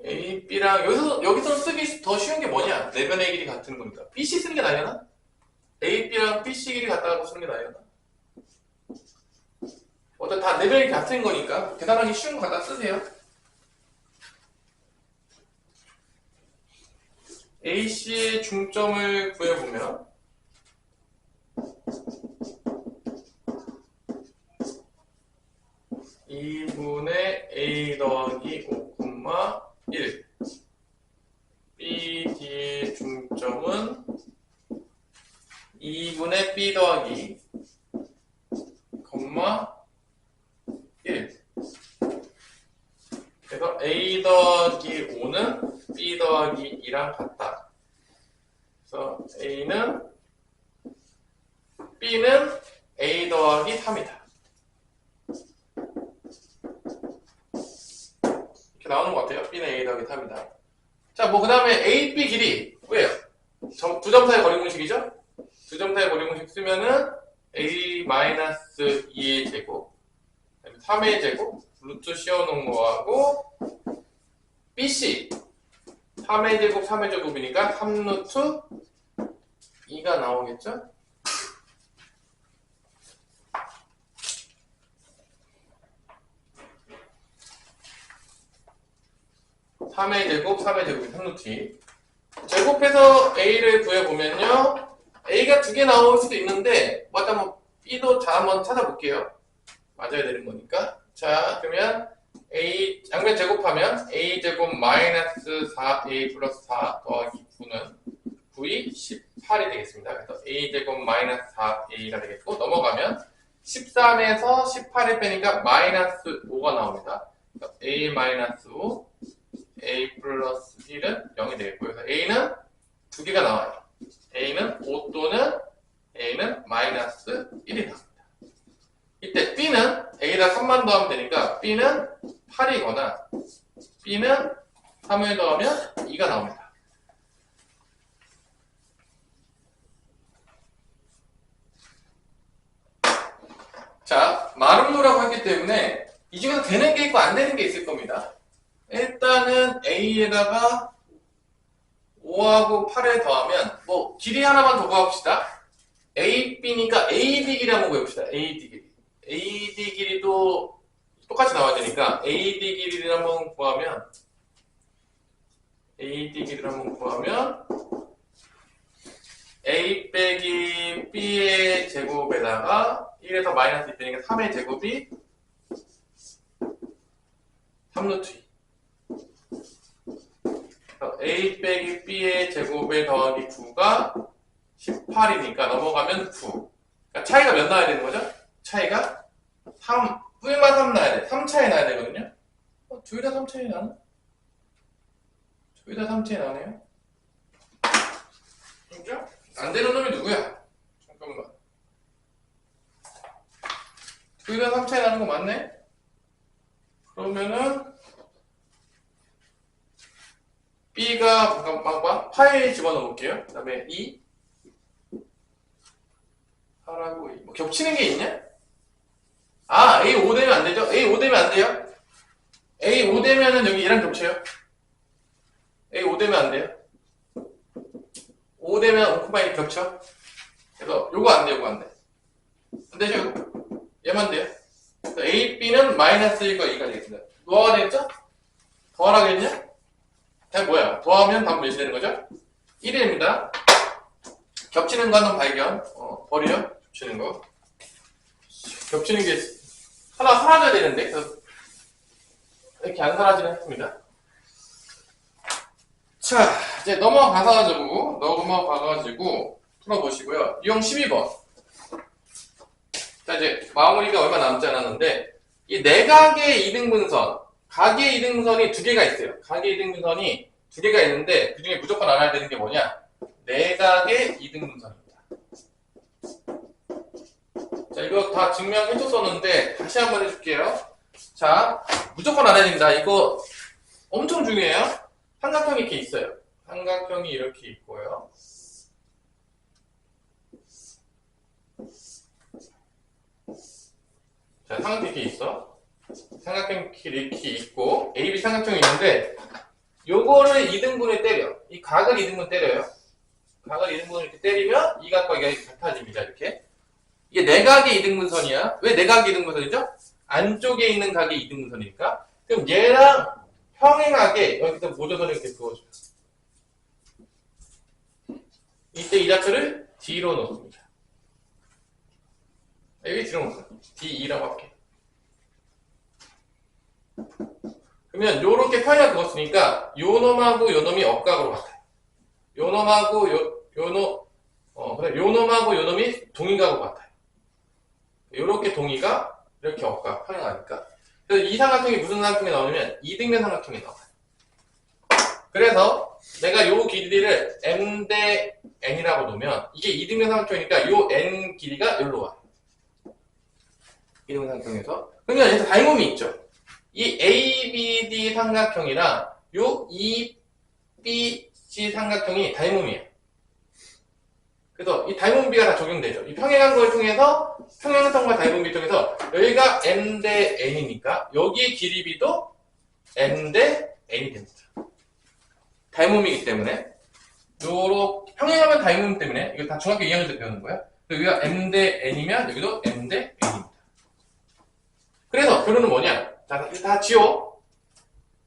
A, B랑 여기서 쓰기 더 쉬운 게 뭐냐? 네 변의 길이 같은 거니까. BC 쓰는 게 나려나? A, B랑 BC 길이 같다고 쓰는 게 나려나? 어떤 다 네 변의 길이 같은 거니까 계산하기 쉬운 거 갖다 쓰세요. AC의 중점을 구해보면 2분의 A 더하기 5, 1 BD의 중점은 2분의 B 더하기 1 그래서 A 더하기 5는 B 더하기 2랑 같다. 그래서 B는 A 더하기 3이다. 이렇게 나오는 것 같아요. B는 A 더하기 3이다. 자, 뭐 그 다음에 A, B 길이 왜요? 두 점 사이 거리 공식이죠? 두 점 사이 거리 공식 쓰면은 A-2의 제곱 3의 제곱 루트 씌워놓은 거하고 BC 3의 제곱 3의 제곱이니까 3루트 2가 나오겠죠? 3의 제곱, 3의 제곱이 3루트. 제곱해서 A를 구해보면요. A가 두 개 나올 수도 있는데, 뭐, 일단 뭐, B도 자, 한번 찾아볼게요. 맞아야 되는 거니까. 자, 그러면 A, 양변 제곱하면 A제곱 마이너스 4A 플러스 4 더하기 9는 9이 18이 되겠습니다. 그래서 A제곱 마이너스 4A가 되겠고, 넘어가면 13에서 18을 빼니까 마이너스 5가 나옵니다. 그래서 A 마이너스 5, A 플러스 1은 0이 되겠고요. 그래서 A는 두 개가 나와요. A는 5 또는 A는 마이너스 1이 나옵니다. 이때 B는 A에다 3만 더하면 되니까 B는 8이거나 B는 3을 더하면 2가 나옵니다. 자, 마름모라고 했기 때문에 이 중에서 되는 게 있고 안 되는 게 있을 겁니다. 일단은 A에다가 5하고 8을 더하면 뭐 길이 하나만 더 구합시다. AB니까 AD 길이 한번 구해봅시다. AD 길이. AD 길이도 똑같이 나와야 되니까 AD 길이를 한번 구하면 A 빼기 B의 제곱에다가 1에서 마이너스 2 빼니까 3의 제곱이 3루트 2. A 빼기 B의 제곱에 더하기 9가 18이니까 넘어가면 9. 그러니까 차이가 몇 나야 되는 거죠? 차이가 3, 1만 3 나야 돼. 3 차이 나야 되거든요? 둘 다 3 차이 나나? 둘 다 3 차이 나네요? 그죠? 안 되는 놈이 누구야? 잠깐만. 둘 다 3 차이 나는 거 맞네? 그러면은 B가 잠깐만 파일 집어넣을게요. 그 다음에 2 8하고 2 뭐 겹치는 게 있냐? 아, A 5 되면 안 되죠? A 5 되면 안 돼요? A 5 되면은 여기 얘랑 겹쳐요. A 5 되면 안 돼요. 5 되면 5,1 겹쳐. 그래서 요거 안 돼, 요거 안 돼. 안 되죠, 요거? 얘만 돼요. 그래서 A, B는 마이너스 1과 2가 되겠습니다. 뭐가 되겠죠? 더하라겠냐? 다 뭐야? 더하면 답은 몇이 되는 거죠? 1이 됩니다. 겹치는 거 하나 발견. 버려. 겹치는 거. 겹치는 게 하나 사라져야 되는데. 그래서 이렇게 안 사라지는 했습니다. 자, 이제 넘어가가지고 풀어보시고요. 유형 12번. 자, 이제 마무리가 얼마 남지 않았는데, 이 내각의 이등분선, 각의 이등분선이 두 개가 있어요. 각의 이등분선이 두 개가 있는데, 그 중에 무조건 알아야 되는 게 뭐냐? 내각의 이등분선입니다. 자, 이거 다 증명해줬었는데, 다시 한번 해줄게요. 자, 무조건 알아야 됩니다. 이거 엄청 중요해요. 삼각형이 이렇게 있어요. 삼각형이 이렇게 있고요. 자, 삼각형이 이렇게 있어. 삼각형이 이렇게 있고, AB 삼각형이 있는데, 요거를 2등분에 때려. 이 각을 2등분 때려요. 각을 2등분을 이렇게 때리면, 이 각과 이 각이 같아집니다. 이렇게. 이게 내각의 2등분선이야. 왜 내각의 2등분선이죠? 안쪽에 있는 각이 2등분선이니까. 그럼 얘랑 평행하게 여기서 보조선을 이렇게 그어줘요. 이때 이 자체를 D로 놓습니다. 여기 D로 놓습니다. D2라고 할게요. 그러면 요렇게 평행하게 그었으니까 요 놈하고 요 놈이 억각으로 같아요. 요 놈하고 요 놈하고 요 놈이 동의각으로 같아요. 요렇게 동의가 이렇게 억각 평행하니까. 그래서 이 삼각형이 무슨 삼각형이 나오냐면 이등변 삼각형이 나와요. 그래서 내가 요 길이를 m 대 n이라고 놓으면 이게 이등변 삼각형이니까 요 n 길이가 여기로 와요. 이등변 삼각형에서. 그러면 여기서 닮음이 있죠. 이 ABD 삼각형이랑 요 EBC 삼각형이 닮음이에요. 그래서 이 닮음비가 다 적용되죠. 이 평행한 걸 통해서 평행성과 닮음비 통해서 여기가 m 대 n이니까 여기의 길이비도 m 대 n이 됩니다. 닮음이기 때문에 요렇게 평행하면 닮음 때문에 이거 다 중학교 2학년 때 배우는 거야. 여기가 m 대 n이면 여기도 m 대 n입니다. 그래서 결론은 뭐냐? 자, 다 지워.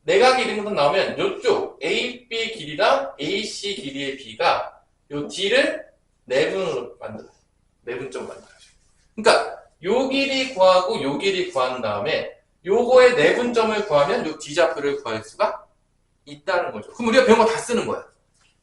내각의 이등분선 나오면 요쪽 AB 길이랑 AC 길이의 B가 요 D를 내분으로 만들어요. 내분점 만들어요. 그러니까 요 길이 구하고 요 길이 구한 다음에 요거의 내분점을 구하면 요 D좌표를 구할 수가 있다는 거죠. 그럼 우리가 배운 거 다 쓰는 거야.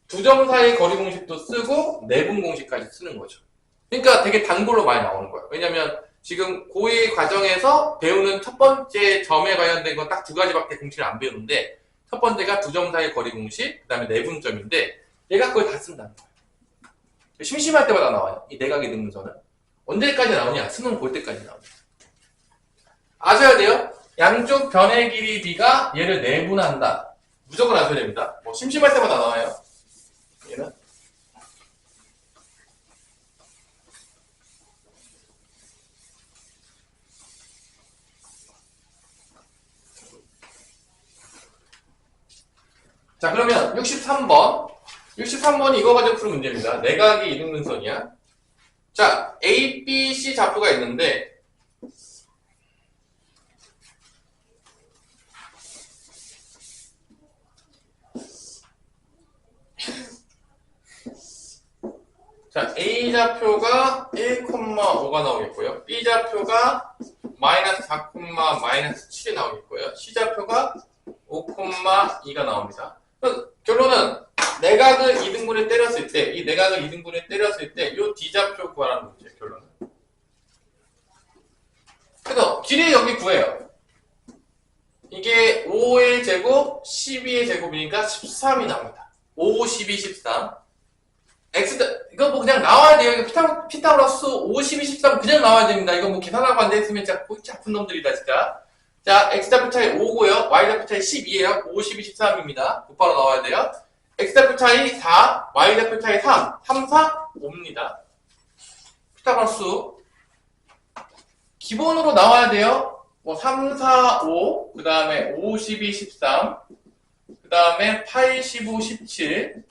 두 점 사이의 거리 공식도 쓰고 내분 공식까지 쓰는 거죠. 그러니까 되게 단골로 많이 나오는 거예요. 왜냐면 지금 고2 과정에서 배우는 첫 번째 점에 관련된 건 딱 두 가지밖에 공식을 안 배우는데 첫 번째가 두 점 사이의 거리 공식, 그 다음에 내분점인데 얘가 그걸 다 쓴다는 거예요. 심심할 때마다 나와요. 이 내각의 이등분선은. 언제까지 나오냐? 수능 볼 때까지 나옵니다. 아셔야 돼요. 양쪽 변의 길이 B가 얘를 내분한다. 무조건 아셔야 됩니다. 뭐 심심할 때마다 나와요. 얘는. 자, 그러면 63번. 63번이 이거 가지고 푸는 문제입니다. 내각의 이등분선이야. 자, A, B, C 좌표가 있는데 자, A 좌표가 1,5가 나오겠고요. B 좌표가 마이너스 4, 마이너스 7이 나오겠고요. C 좌표가 5,2가 나옵니다. 결론은 내각을 2등분에 때렸을 때, 이 내각을 2등분에 때렸을 때, 요 D좌표 구하라는 문제예요, 결론은. 그래서 길이 여기 구해요. 이게 5의 제곱, 12의 제곱이니까 13이 나옵니다. 5, 12, 13. 이거 뭐 그냥 나와야 돼요. 이거 피타고라스 5, 12, 13 그냥 나와야 됩니다. 이거 뭐 계산하고 안 됐으면 진짜 골치 아픈 놈들이다, 진짜. 자, X좌표 차이 5고요. Y좌표 차이 12에요. 5, 12, 13입니다. 곧바로 나와야 돼요. X좌표 차이 4, Y좌표 차이 3, 3, 4, 5입니다. 피타고라스 기본으로 나와야 돼요. 뭐 3, 4, 5, 그 다음에 5, 12, 13, 그 다음에 8, 15, 17,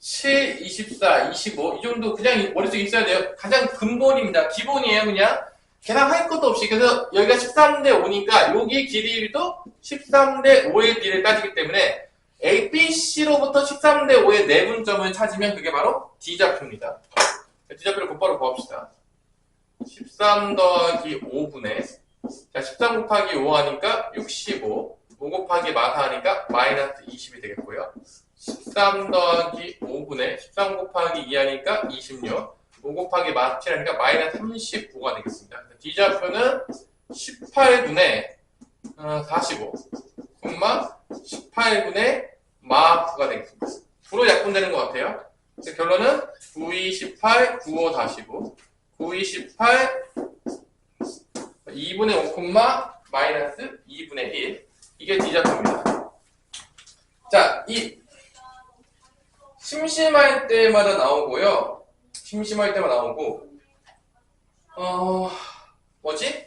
7, 24, 25, 이 정도 그냥 머릿속에 있어야 돼요. 가장 근본입니다. 기본이에요, 그냥. 계산할 것도 없이. 그래서 여기가 13대 5니까 여기 길이도 13대 5의 길이를 따지기 때문에 A, B, C로부터 13대 5의 내분점을 찾으면 그게 바로 D좌표입니다. D좌표를 곧바로 구합시다. 13 더하기 5분의 자, 13 곱하기 5 하니까 65, 5 곱하기 마사 하니까 마이너스 20이 되겠고요. 13 더하기 5분의 13 곱하기 2 하니까 26, 5 곱하기 마이너스 7 하니까 마이너스 39가 되겠습니다. D좌표는 18분의 45, 18분의 마프가 되겠습니다. 부로 약분되는 것 같아요. 그래서 결론은 9, 2, 18, 9, 5, 45, 9, 2, 18, 2분의 5, 마이너스 2분의 1. 이게 D좌표입니다. 자, 이 심심할 때마다 나오고요. 심심할 때마다 나오고, 뭐지?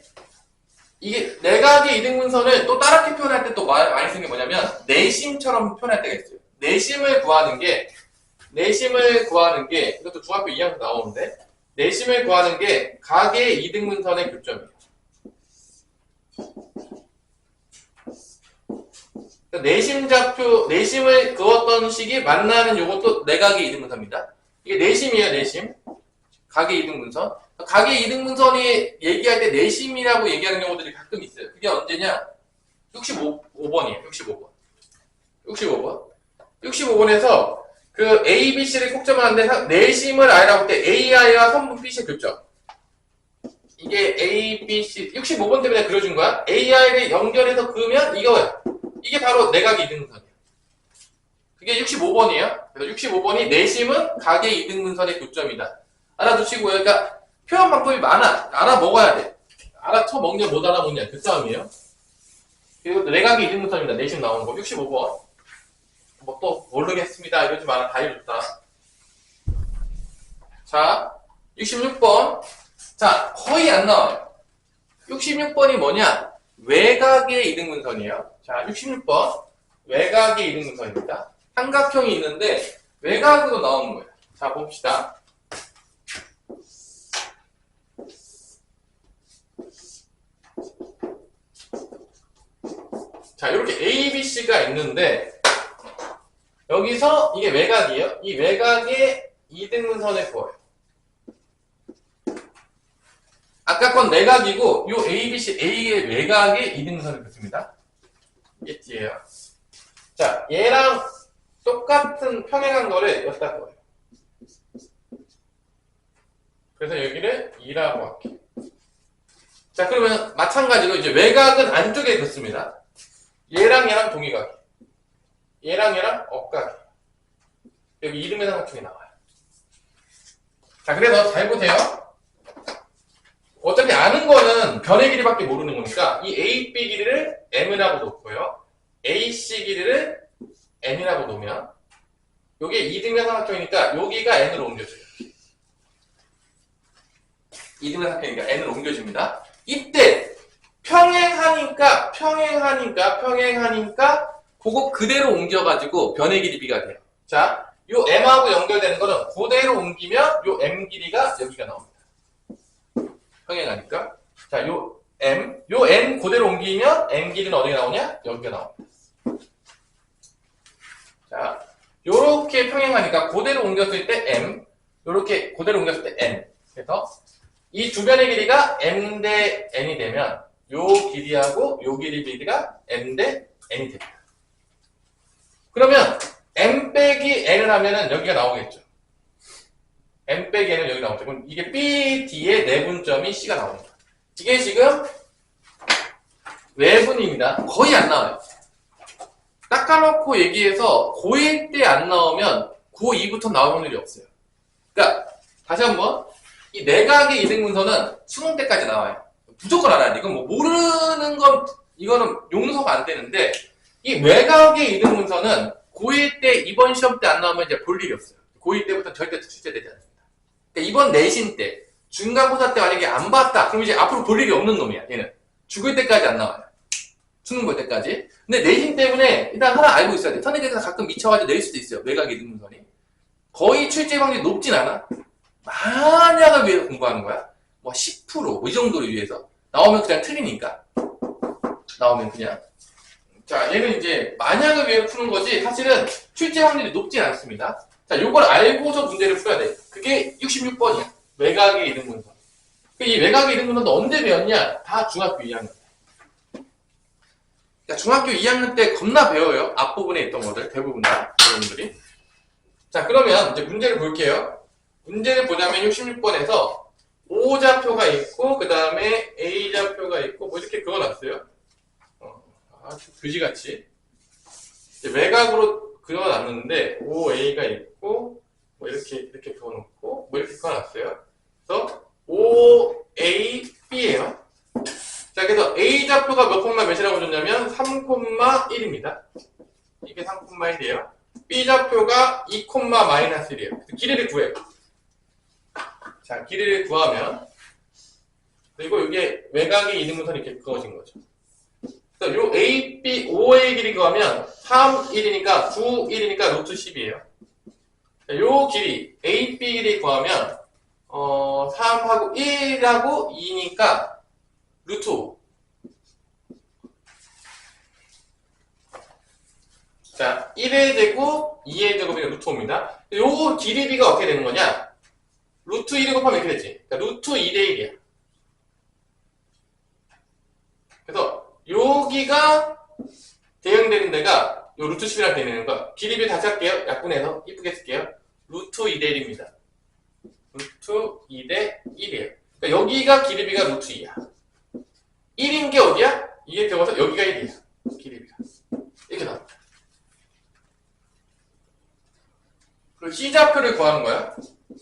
이게 내각의 이등분선을 또 다르게 표현할 때 또 많이 쓰는 게 뭐냐면, 내심처럼 표현할 때가 있어요. 내심을 구하는 게, 이것도 중학교 2학년 나오는데, 내심을 구하는 게 각의 이등분선의 교점이에요. 내심을 그었던 식이 만나는 요것도 내각의 이등분선입니다. 이게 내심이에요, 내심. 각의 이등분선. 각의 이등분선이 얘기할 때 내심이라고 얘기하는 경우들이 가끔 있어요. 그게 언제냐? 65번이에요, 65번. 65번에서 그 A, B, C를 꼭점을 하는데 내심을 I라고 할 때 AI와 선분 BC의 교점. 이게 A, B, C. 65번 때문에 그려준 거야. AI를 연결해서 그으면 이거야. 이게 바로 내각의 이등분선이야. 그게 65번이에요. 그래서 65번이 내심은 각의 이등분선의 교점이다. 알아두시고요. 그러니까 표현 방법이 많아. 알아먹어야 돼. 알아쳐먹냐 못 알아먹냐 그 싸움이에요. 그리고 내각의 이등분선입니다. 내심 나오는 거 65번. 뭐 또 모르겠습니다. 이러지 마라. 다 이렇다. 자, 66번. 자, 거의 안 나와요. 66번이 뭐냐? 외각의 이등분선이에요. 자, 66번. 외각의 이등분선입니다. 삼각형이 있는데 외곽으로 나오는 거예요. 자, 봅시다. 자, 이렇게 A, B, C가 있는데 여기서 이게 외곽이에요. 이 외곽에 이등분선을 그어요. 아까 건 내각이고 요 A, B, C, A의 외곽에 이등분선을 그습니다. 이게 D예요. 자, 얘랑 똑같은 평행한 거를 여기다 그어요. 그래서 여기를 2라고 할게요. 자, 그러면 마찬가지로 이제 외곽은 안쪽에 긋습니다. 얘랑 얘랑 동의각이. 얘랑 얘랑 억각이. 여기 이름의 삼각형이 나와요. 자, 그래서 잘 보세요. 어차피 아는 거는 변의 길이밖에 모르는 거니까 이 AB 길이를 M이라고 놓고요. AC 길이를 N이라고 놓으면 요게 이등변 삼각형이니까 여기가 N으로 옮겨져요. 이등변 삼각형이니까 N으로 옮겨집니다. 이때 평행하니까 그거 그대로 옮겨가지고 변의 길이 B가 돼요. 자, 요 M하고 연결되는 거는 그대로 옮기면 요 M 길이가 여기가 나옵니다. 평행하니까. 자, 요 N 그대로 옮기면 M 길이는 어디가 나오냐? 여기가 나옵니다. 자, 요렇게 평행하니까 그대로 옮겼을 때 M, 요렇게 그대로 옮겼을 때 N. 그래서 이 두 변의 길이가 M 대 N이 되면 요 길이하고 요 길이가 M 대 N이 됩니다. 그러면 M 빼기 N을 하면은 여기가 나오겠죠. M 빼기 N은 여기 나오죠. 그럼 이게 B, D의 내분점이 C가 나옵니다. 이게 지금 외분입니다. 거의 안 나와요. 닦아놓고 얘기해서 고1 때 안 나오면 고2부터 나올 확률이 없어요. 그러니까 다시 한번 이 내각의 이등분선은 수능 때까지 나와요. 무조건 알아야 돼. 이건 뭐 모르는 건 이거는 용서가 안 되는데 이 외곽의 이등분선은 고1 때 이번 시험 때 안 나오면 이제 볼 일이 없어요. 고1 때부터 절대 출제되지 않습니다. 그러니까 이번 내신 때 중간고사 때 만약에 안 봤다 그럼 이제 앞으로 볼 일이 없는 놈이야. 얘는 죽을 때까지 안 나와요. 수능 볼 때까지. 근데 내신 때문에 일단 하나 알고 있어야 돼. 선행에서 가끔 미쳐가지고 내릴 수도 있어요. 외곽 이등분선이. 거의 출제 확률이 높진 않아. 만약을 위해서 공부하는 거야. 뭐 10%, 이 정도를 위해서. 나오면 그냥 틀리니까. 나오면 그냥. 자, 얘는 이제 만약을 위해서 푸는 거지, 사실은 출제 확률이 높진 않습니다. 자, 요걸 알고서 문제를 풀어야 돼. 그게 66번이야. 외곽의 이등분선. 이 외곽의 이등분선도 언제 배웠냐? 다 중학교 2학년. 그러니까 중학교 2학년 때 겁나 배워요. 앞부분에 있던 것들, 대부분 다, 여러분들이. 자, 그러면 이제 문제를 볼게요. 문제를 보자면 66번에서 O좌표가 있고 그 다음에 A좌표가 있고 뭐 이렇게 그어놨어요. 아주 그지같이 외곽으로 그어놨는데 OA가 있고 뭐 이렇게 그어놓고 뭐 이렇게 그어놨어요. 그래서 OAB예요. 자, 그래서 A좌표가 몇 콤마 몇이라고 줬냐면 3,1입니다. 이게 3,1이에요. B좌표가 2,-1이에요. 길이를 구해요. 자, 길이를 구하면 그리고 이게 외곽의 이등분선이 이렇게 그어진 거죠. 그래서 요 A, B, OA 길이 구하면 3, 1이니까 9, 1이니까 루트 10이에요. 요 길이 A, B 길이 구하면 3하고 1하고 2니까 루트 5. 자, 1의 제곱, 2의 제곱이 루트 5입니다. 요 길이비가 어떻게 되는 거냐? 루트 1을 곱하면 이렇게 되지. 그러니까 루트 2대 1이야. 그래서 여기가 대응되는 데가 요 루트 10이랑 되는 거. 길이비 다시 할게요. 약분해서 이쁘게 쓸게요. 루트 2대 1입니다. 루트 2대 1이에요. 그러니까 여기가 길이비가 루트 2야. 1인 게 어디야? 이게 적어서 여기가 1이야. 길이비가. 이렇게 나옵니다. 그리고 C좌표를 구하는 거야.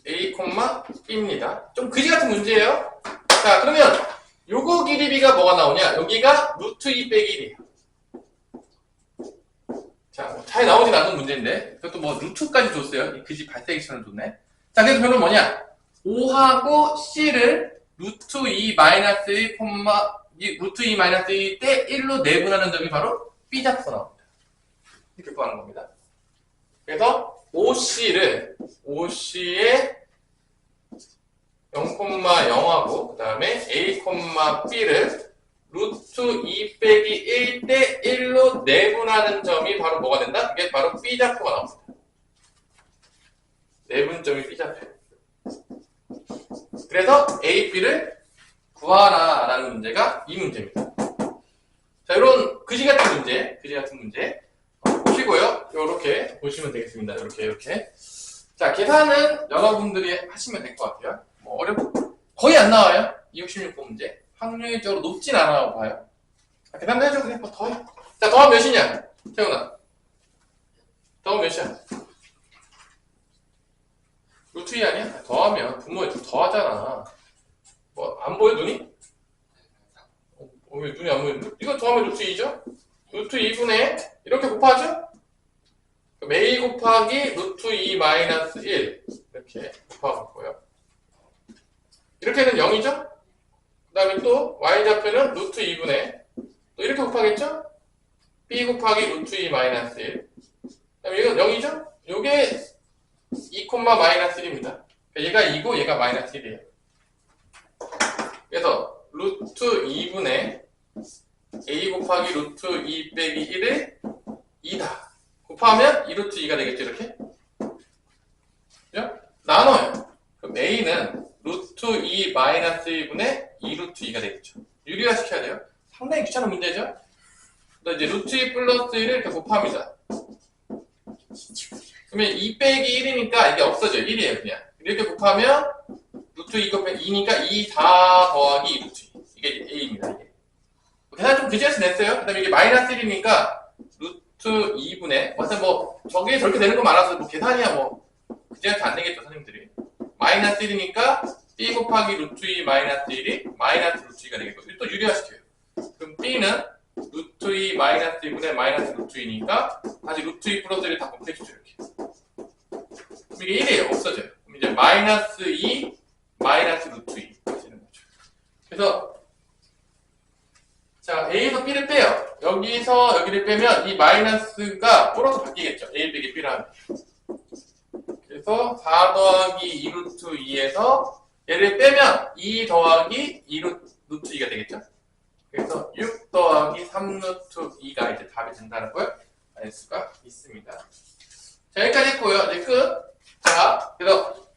A, B입니다. 좀 그지 같은 문제예요. 자, 그러면 요거 길이비가 뭐가 나오냐? 여기가 루트 2 빼기 1이에요. 자, 뭐 잘 나오진 않는 문제인데 그것도 뭐 루트까지 줬어요. 이 그지 발색이처럼 줬네. 자, 그래서 결론 뭐냐? 5하고 C를 루트 2 마이너스 1, 루트 2 마이너스 1 때 1로 내분하는 점이 바로 B좌표가 나옵니다. 이렇게 구하는 겁니다. 그래서 OC의 0,0하고 그 다음에 A, B를 루트 2 빼기 1 대 1로 내분하는 점이 바로 뭐가 된다? 이게 바로 B좌표가 나옵니다. 내분점이 B좌표. 그래서 A, B를 구하라 라는 문제가 이 문제입니다. 자, 이런 그지 같은 문제 보시고요. 이렇게 보시면 되겠습니다. 이렇게. 자, 계산은 여러분들이 하시면 될 것 같아요. 뭐 거의 안 나와요. 266번 문제. 확률적으로 높진 않아 봐요. 자, 계산도 해줘. 그래, 뭐 더해. 자, 더하면 몇이냐? 태훈아. 더하면 몇이야? 루트 2 아니야? 더하면 분모에 더하잖아. 뭐, 안 보여, 눈이? 왜 눈이 안 보이는데? 이거 더하면 루트 2죠? 루트 2분의 이렇게 곱하죠? 그럼 A 곱하기 루트 2 마이너스 1 이렇게 곱하고요. 이렇게는 0이죠? 그 다음에 또 Y좌표는 루트 2분의 또 이렇게 곱하겠죠? B 곱하기 루트 2 마이너스 1 그 다음에 이건 0이죠? 요게 2, 마이너스 1입니다. 얘가 2고 얘가 마이너스 1이에요. 그래서 루트 2분의 A 곱하기 루트 2 빼기 1을 2다. 곱하면 2루트 2가 되겠죠, 이렇게? 그죠? 나눠요. 그럼 A는 루트 2 마이너스 1분의 2루트 2가 되겠죠. 유리화 시켜야 돼요. 상당히 귀찮은 문제죠? 그래서 이제 루트 2 플러스 1을 이렇게 곱합니다. 그러면 2 빼기 1이니까 이게 없어져요. 1이에요, 그냥. 이렇게 곱하면 루트 2 곱하면 2니까 2 다 더하기 2루트 2. 이게 A입니다, 이게. 계산 좀 그지같이 냈어요. 그 다음에 이게 마이너스 1이니까 루트 2분의, 어차피 뭐, 저게 저렇게 되는 거 많아서 뭐 계산이야 뭐, 그지같이 안 되겠죠, 선생님들이. 마이너스 1이니까 B 곱하기 루트 2 마이너스 1이 마이너스 루트 2가 되겠고, 또 유리화시켜요. 그럼 B는 루트 2 마이너스 2분의 마이너스 루트 2니까 다시 루트 2 플러스 1을 다 곱해주죠, 이렇게. 그럼 이게 1이에요. 없어져요. 그럼 이제 마이너스 2 마이너스 루트 2 되는 거죠. 그래서 자, A에서 B를 빼요. 여기서 여기를 빼면 이 마이너스가 플러스 바뀌겠죠. A 빼기 B를 하면. 그래서 4 더하기 2 루트 2에서 얘를 빼면 2 더하기 2 루트 2가 되겠죠. 그래서 6 더하기 3 루트 2가 이제 답이 된다는 걸 알 수가 있습니다. 자, 여기까지 했고요. 이제 끝. 자, 그래서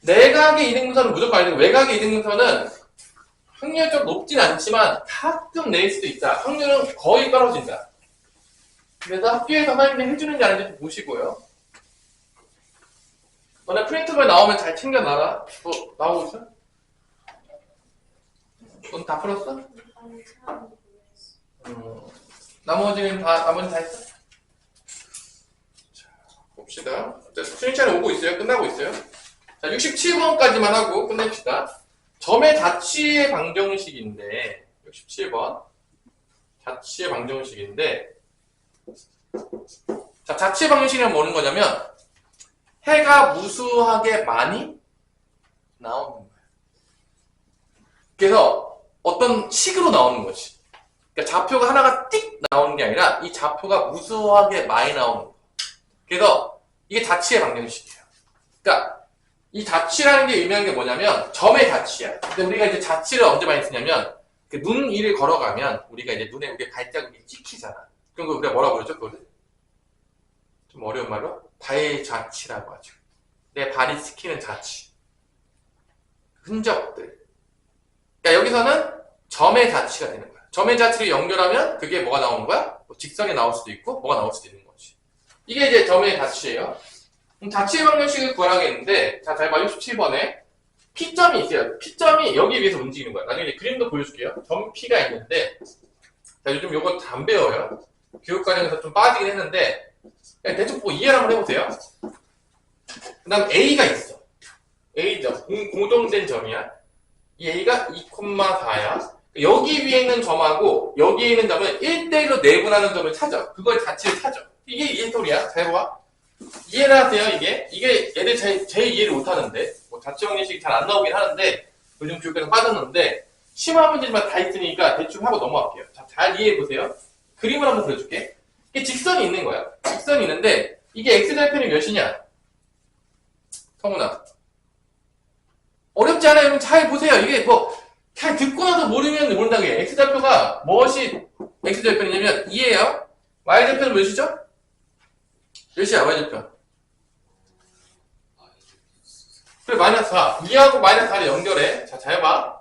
내각의 이등분선은 무조건 아니고 외각의 이등분선은 확률적으로 높진 않지만 가끔 낼 수도 있다. 확률은 거의 떨어진다. 그래서 학교에서 선생님이 해주는지 안 해주는지 보시고요. 너네 프린트물 나오면 잘 챙겨놔라. 나오고 있어? 넌 다 풀었어? 나머지는 다 했어? 자, 봅시다. 스크린샷 오고 있어요. 끝나고 있어요. 자, 67번까지만 하고 끝냅시다. 점의 자취의 방정식인데 67번 자취의 방정식인데 자, 자취의 방정식이란 뭐는 거냐면 해가 무수하게 많이 나오는 거예요. 그래서 어떤 식으로 나오는 거지. 그러니까 좌표가 하나가 띡 나오는 게 아니라 이 좌표가 무수하게 많이 나오는 거예요. 그래서 이게 자취의 방정식이에요. 그러니까 이 자취라는 게 의미하는 게 뭐냐면 점의 자취야. 근데 우리가 이제 자취를 언제 많이 쓰냐면 그 눈 위를 걸어가면 우리가 이제 눈에 우리 발자국이 찍히잖아. 그런 거 우리가 뭐라고 그러죠? 그거를? 좀 어려운 말로 발자취라고 하죠. 내 발이 찍히는 자취. 흔적들. 그러니까 여기서는 점의 자취가 되는 거야. 점의 자취를 연결하면 그게 뭐가 나오는 거야? 뭐 직선이 나올 수도 있고 뭐가 나올 수도 있는 거지. 이게 이제 점의 자취예요. 자취의 방정식을 구하라겠는데, 자, 잘 봐. 67번에 P점이 있어요. P점이 여기 위해서 움직이는 거야. 나중에 이제 그림도 보여줄게요. 점 P가 있는데, 자, 요즘 요거 안 배워요. 교육과정에서 좀 빠지긴 했는데, 그냥 대충 보고 이해를 한번 해보세요. 그 다음 A가 있어. A점. 공동된 점이야. 이 A가 2,4야. 여기 위에 있는 점하고 여기에 있는 점은 1대1로 내분하는 점을 찾아. 그걸 자취를 찾아. 이게 이 소리야. 잘 봐. 이해를 하세요, 이게? 이게 얘들 제일 이해를 못하는데, 뭐 자취 방정식이 잘 안 나오긴 하는데, 요즘 교육에서 빠졌는데, 심화 문제지만 다 있으니까 대충 하고 넘어갈게요. 자, 잘 이해해보세요. 그림을 한번 그려줄게. 이게 직선이 있는 거야. 직선이 있는데, 이게 x좌표는 몇이냐? 성훈아. 어렵지 않아요? 여러분 잘 보세요. 이게 뭐, 잘 듣고 나서 모르면 모른다고 해. x좌표가 무엇이 x좌표냐면 2예요. y좌표는 몇이죠? 몇이야 y좌표? 그래 마이너스 4. 2하고 마이너스 4를 연결해. 자, 잘 봐.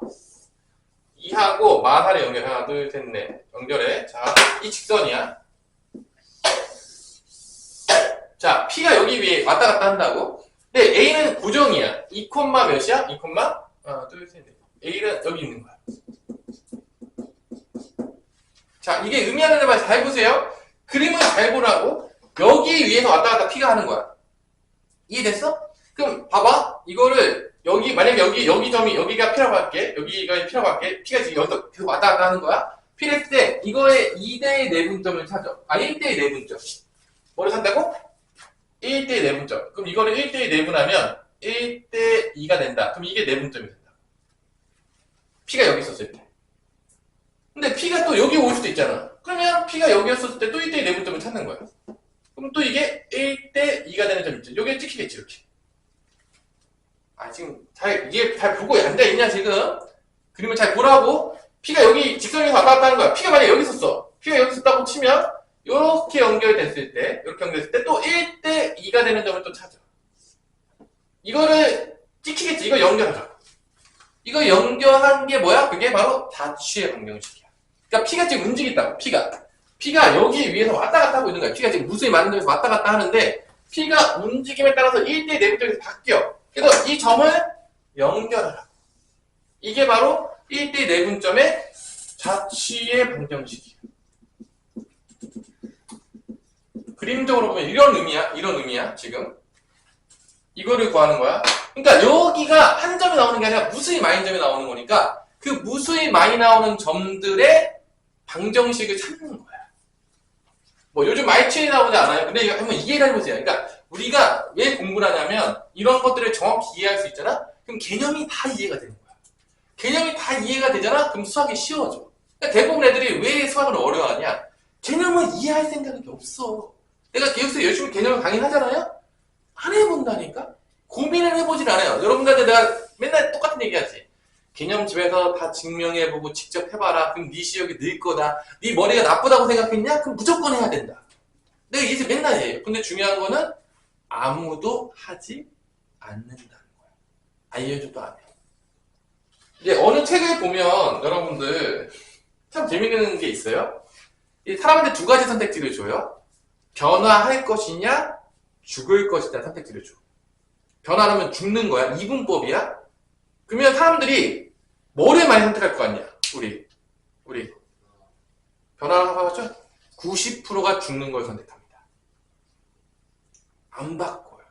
2하고 마사를 연결해. 하나, 둘, 셋, 넷. 연결해. 자, 이 직선이야. 자, P가 여기 위에 왔다 갔다 한다고. 근데 A는 고정이야. 2, 몇이야? 2, 하나, 둘, 셋, 넷. A는 여기 있는 거야. 자, 이게 의미하는 말 잘 보세요. 그림을 잘 보라고. 여기 위에서 왔다 갔다 P가 하는 거야. 이해됐어? 그럼 봐봐. 이거를 여기 만약에 여기 점이 여기가 P라고 할게. 여기가 P라고 할게. P가 지금 여기서 계속 왔다 갔다 하는 거야. P를 했을 때 이거의 2대의 내분점을 찾아. 1대의 내분점. 뭐를 찾다고? 1대의 내분점. 그럼 이거를 1대의 내분하면 1대 2가 된다. 그럼 이게 내분점이 된다. P가 여기 있었을 때. 근데 P가 또 여기 올 수도 있잖아. 그러면 P가 여기였을 때 또 1대의 내분점을 찾는 거야. 그럼 또 이게 1대 2가 되는 점 있죠. 여기에 찍히겠지, 이렇게. 지금 이게 잘 보고 앉아있냐, 지금? 그림을 잘 보라고. P가 여기 직선에서 왔다 갔다 하는 거야. P가 만약에 여기 있었어. P가 여기 있었다고 치면, 요렇게 연결됐을 때, 이렇게 연결됐을 때 또 1대 2가 되는 점을 또 찾아. 이거를 찍히겠지. 이거 연결하자. 이거 연결한 게 뭐야? 그게 바로 다취의 방정식이야. 그러니까 P가 지금 움직인다고, P가 여기 위에서 왔다 갔다 하고 있는 거야. P가 지금 무수히 많은 점에서 왔다 갔다 하는데, P가 움직임에 따라서 1대 내분점에서 바뀌어. 그래서 이 점을 연결하라. 이게 바로 1대 내분점의 자취의 방정식이야. 그림적으로 보면 이런 의미야, 지금. 이거를 구하는 거야. 그러니까 여기가 한 점이 나오는 게 아니라 무수히 많은 점이 나오는 거니까 그 무수히 많이 나오는 점들의 방정식을 찾는 거야. 뭐 요즘 말치이 나오지 않아요? 근데 이거 한번 이해를 해보세요. 그러니까 우리가 왜 공부를 하냐면 이런 것들을 정확히 이해할 수 있잖아? 그럼 개념이 다 이해가 되는 거야. 개념이 다 이해가 되잖아? 그럼 수학이 쉬워져. 그러니까 대부분 애들이 왜 수학을 어려워하냐? 개념을 이해할 생각이 없어. 내가 여기서 열심히 개념을 강의하잖아요? 안 해본다니까? 고민을 해보질 않아요. 여러분들한테 내가 맨날 똑같은 얘기하지. 개념 집에서 다 증명해보고 직접 해봐라. 그럼 네 시력이 늘 거다. 네 머리가 나쁘다고 생각했냐? 그럼 무조건 해야 된다. 내가 이제 맨날 해요. 근데 중요한 거는 아무도 하지 않는다는 거야. 알려줘도 안 해. 이제 어느 책을 보면 여러분들 참 재밌는 게 있어요. 이 사람한테 두 가지 선택지를 줘요. 변화할 것이냐, 죽을 것이냐 선택지를 줘. 변화하면 죽는 거야. 이분법이야. 그러면 사람들이 뭐를 많이 선택할 거 아니야? 우리 변화를 하죠? 90%가 죽는 걸 선택합니다. 안 바꿔요.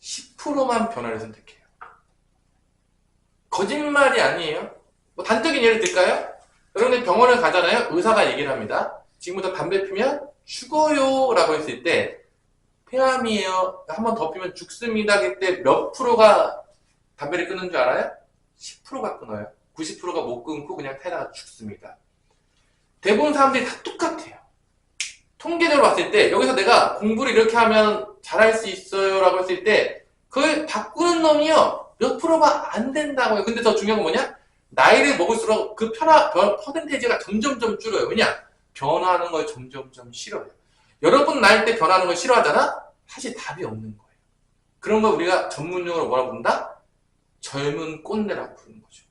10%만 변화를 선택해요. 거짓말이 아니에요. 뭐 단적인 예를 들까요? 여러분들 병원을 가잖아요. 의사가 얘기를 합니다. 지금부터 담배 피면 죽어요 라고 했을 때 폐암이에요. 한 번 더 피면 죽습니다. 그때 몇 프로가 담배를 끊는 줄 알아요? 10%가 끊어요. 90%가 못 끊고 그냥 타다가 죽습니다. 대부분 사람들이 다 똑같아요. 통계적으로 봤을 때 여기서 내가 공부를 이렇게 하면 잘할 수 있어요 라고 했을 때 그걸 바꾸는 놈이요 몇 프로가 안 된다고요. 근데 더 중요한 건 뭐냐? 나이를 먹을수록 그 퍼센테이지가 점점점 줄어요. 왜냐? 변화하는 걸 점점점 싫어요. 여러분 나이 때 변하는 걸 싫어하잖아? 사실 답이 없는 거예요. 그런 걸 우리가 전문용어로 뭐라 부른다? 젊은 꼰대라고 부르는 거죠.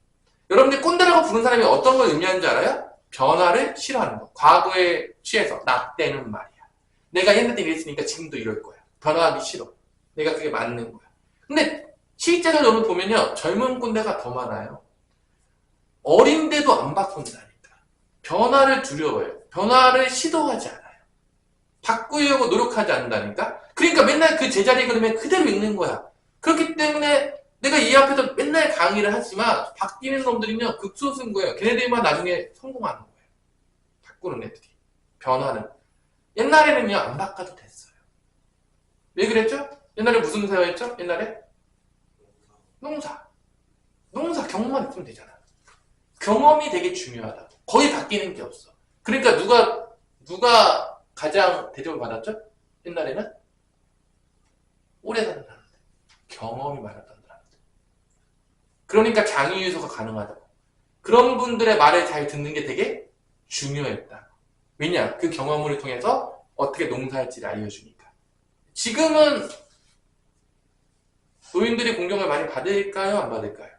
여러분들 꼰대라고 부르는 사람이 어떤 걸 의미하는지 알아요? 변화를 싫어하는 거. 과거에 취해서 나 때는 말이야. 내가 옛날 때 이랬으니까 지금도 이럴 거야. 변화하기 싫어. 내가 그게 맞는 거야. 근데 실제로 여러분 보면요. 젊은 꼰대가 더 많아요. 어린데도 안 바꾼다니까. 변화를 두려워해요. 변화를 시도하지 않아요. 바꾸려고 노력하지 않는다니까? 그러니까 맨날 그 제자리 그러면 그대로 있는 거야. 그렇기 때문에 내가 이 앞에서 맨날 강의를 하지만 바뀌는 놈들이면 극소수인 거예요. 걔네들만 나중에 성공하는 거예요. 바꾸는 애들이. 변화는. 옛날에는요, 안 바꿔도 됐어요. 왜 그랬죠? 옛날에 무슨 세어였죠? 옛날에? 농사. 농사 경험만 있으면 되잖아. 경험이 되게 중요하다. 거의 바뀌는 게 없어. 그러니까 누가 가장 대접을 받았죠? 옛날에는? 오래 사는 사람들. 경험이 많았던 사람들. 그러니까 장유유서가 가능하다고. 그런 분들의 말을 잘 듣는 게 되게 중요했다. 왜냐? 그 경험을 통해서 어떻게 농사할지를 알려주니까. 지금은 노인들이 공경을 많이 받을까요? 안 받을까요?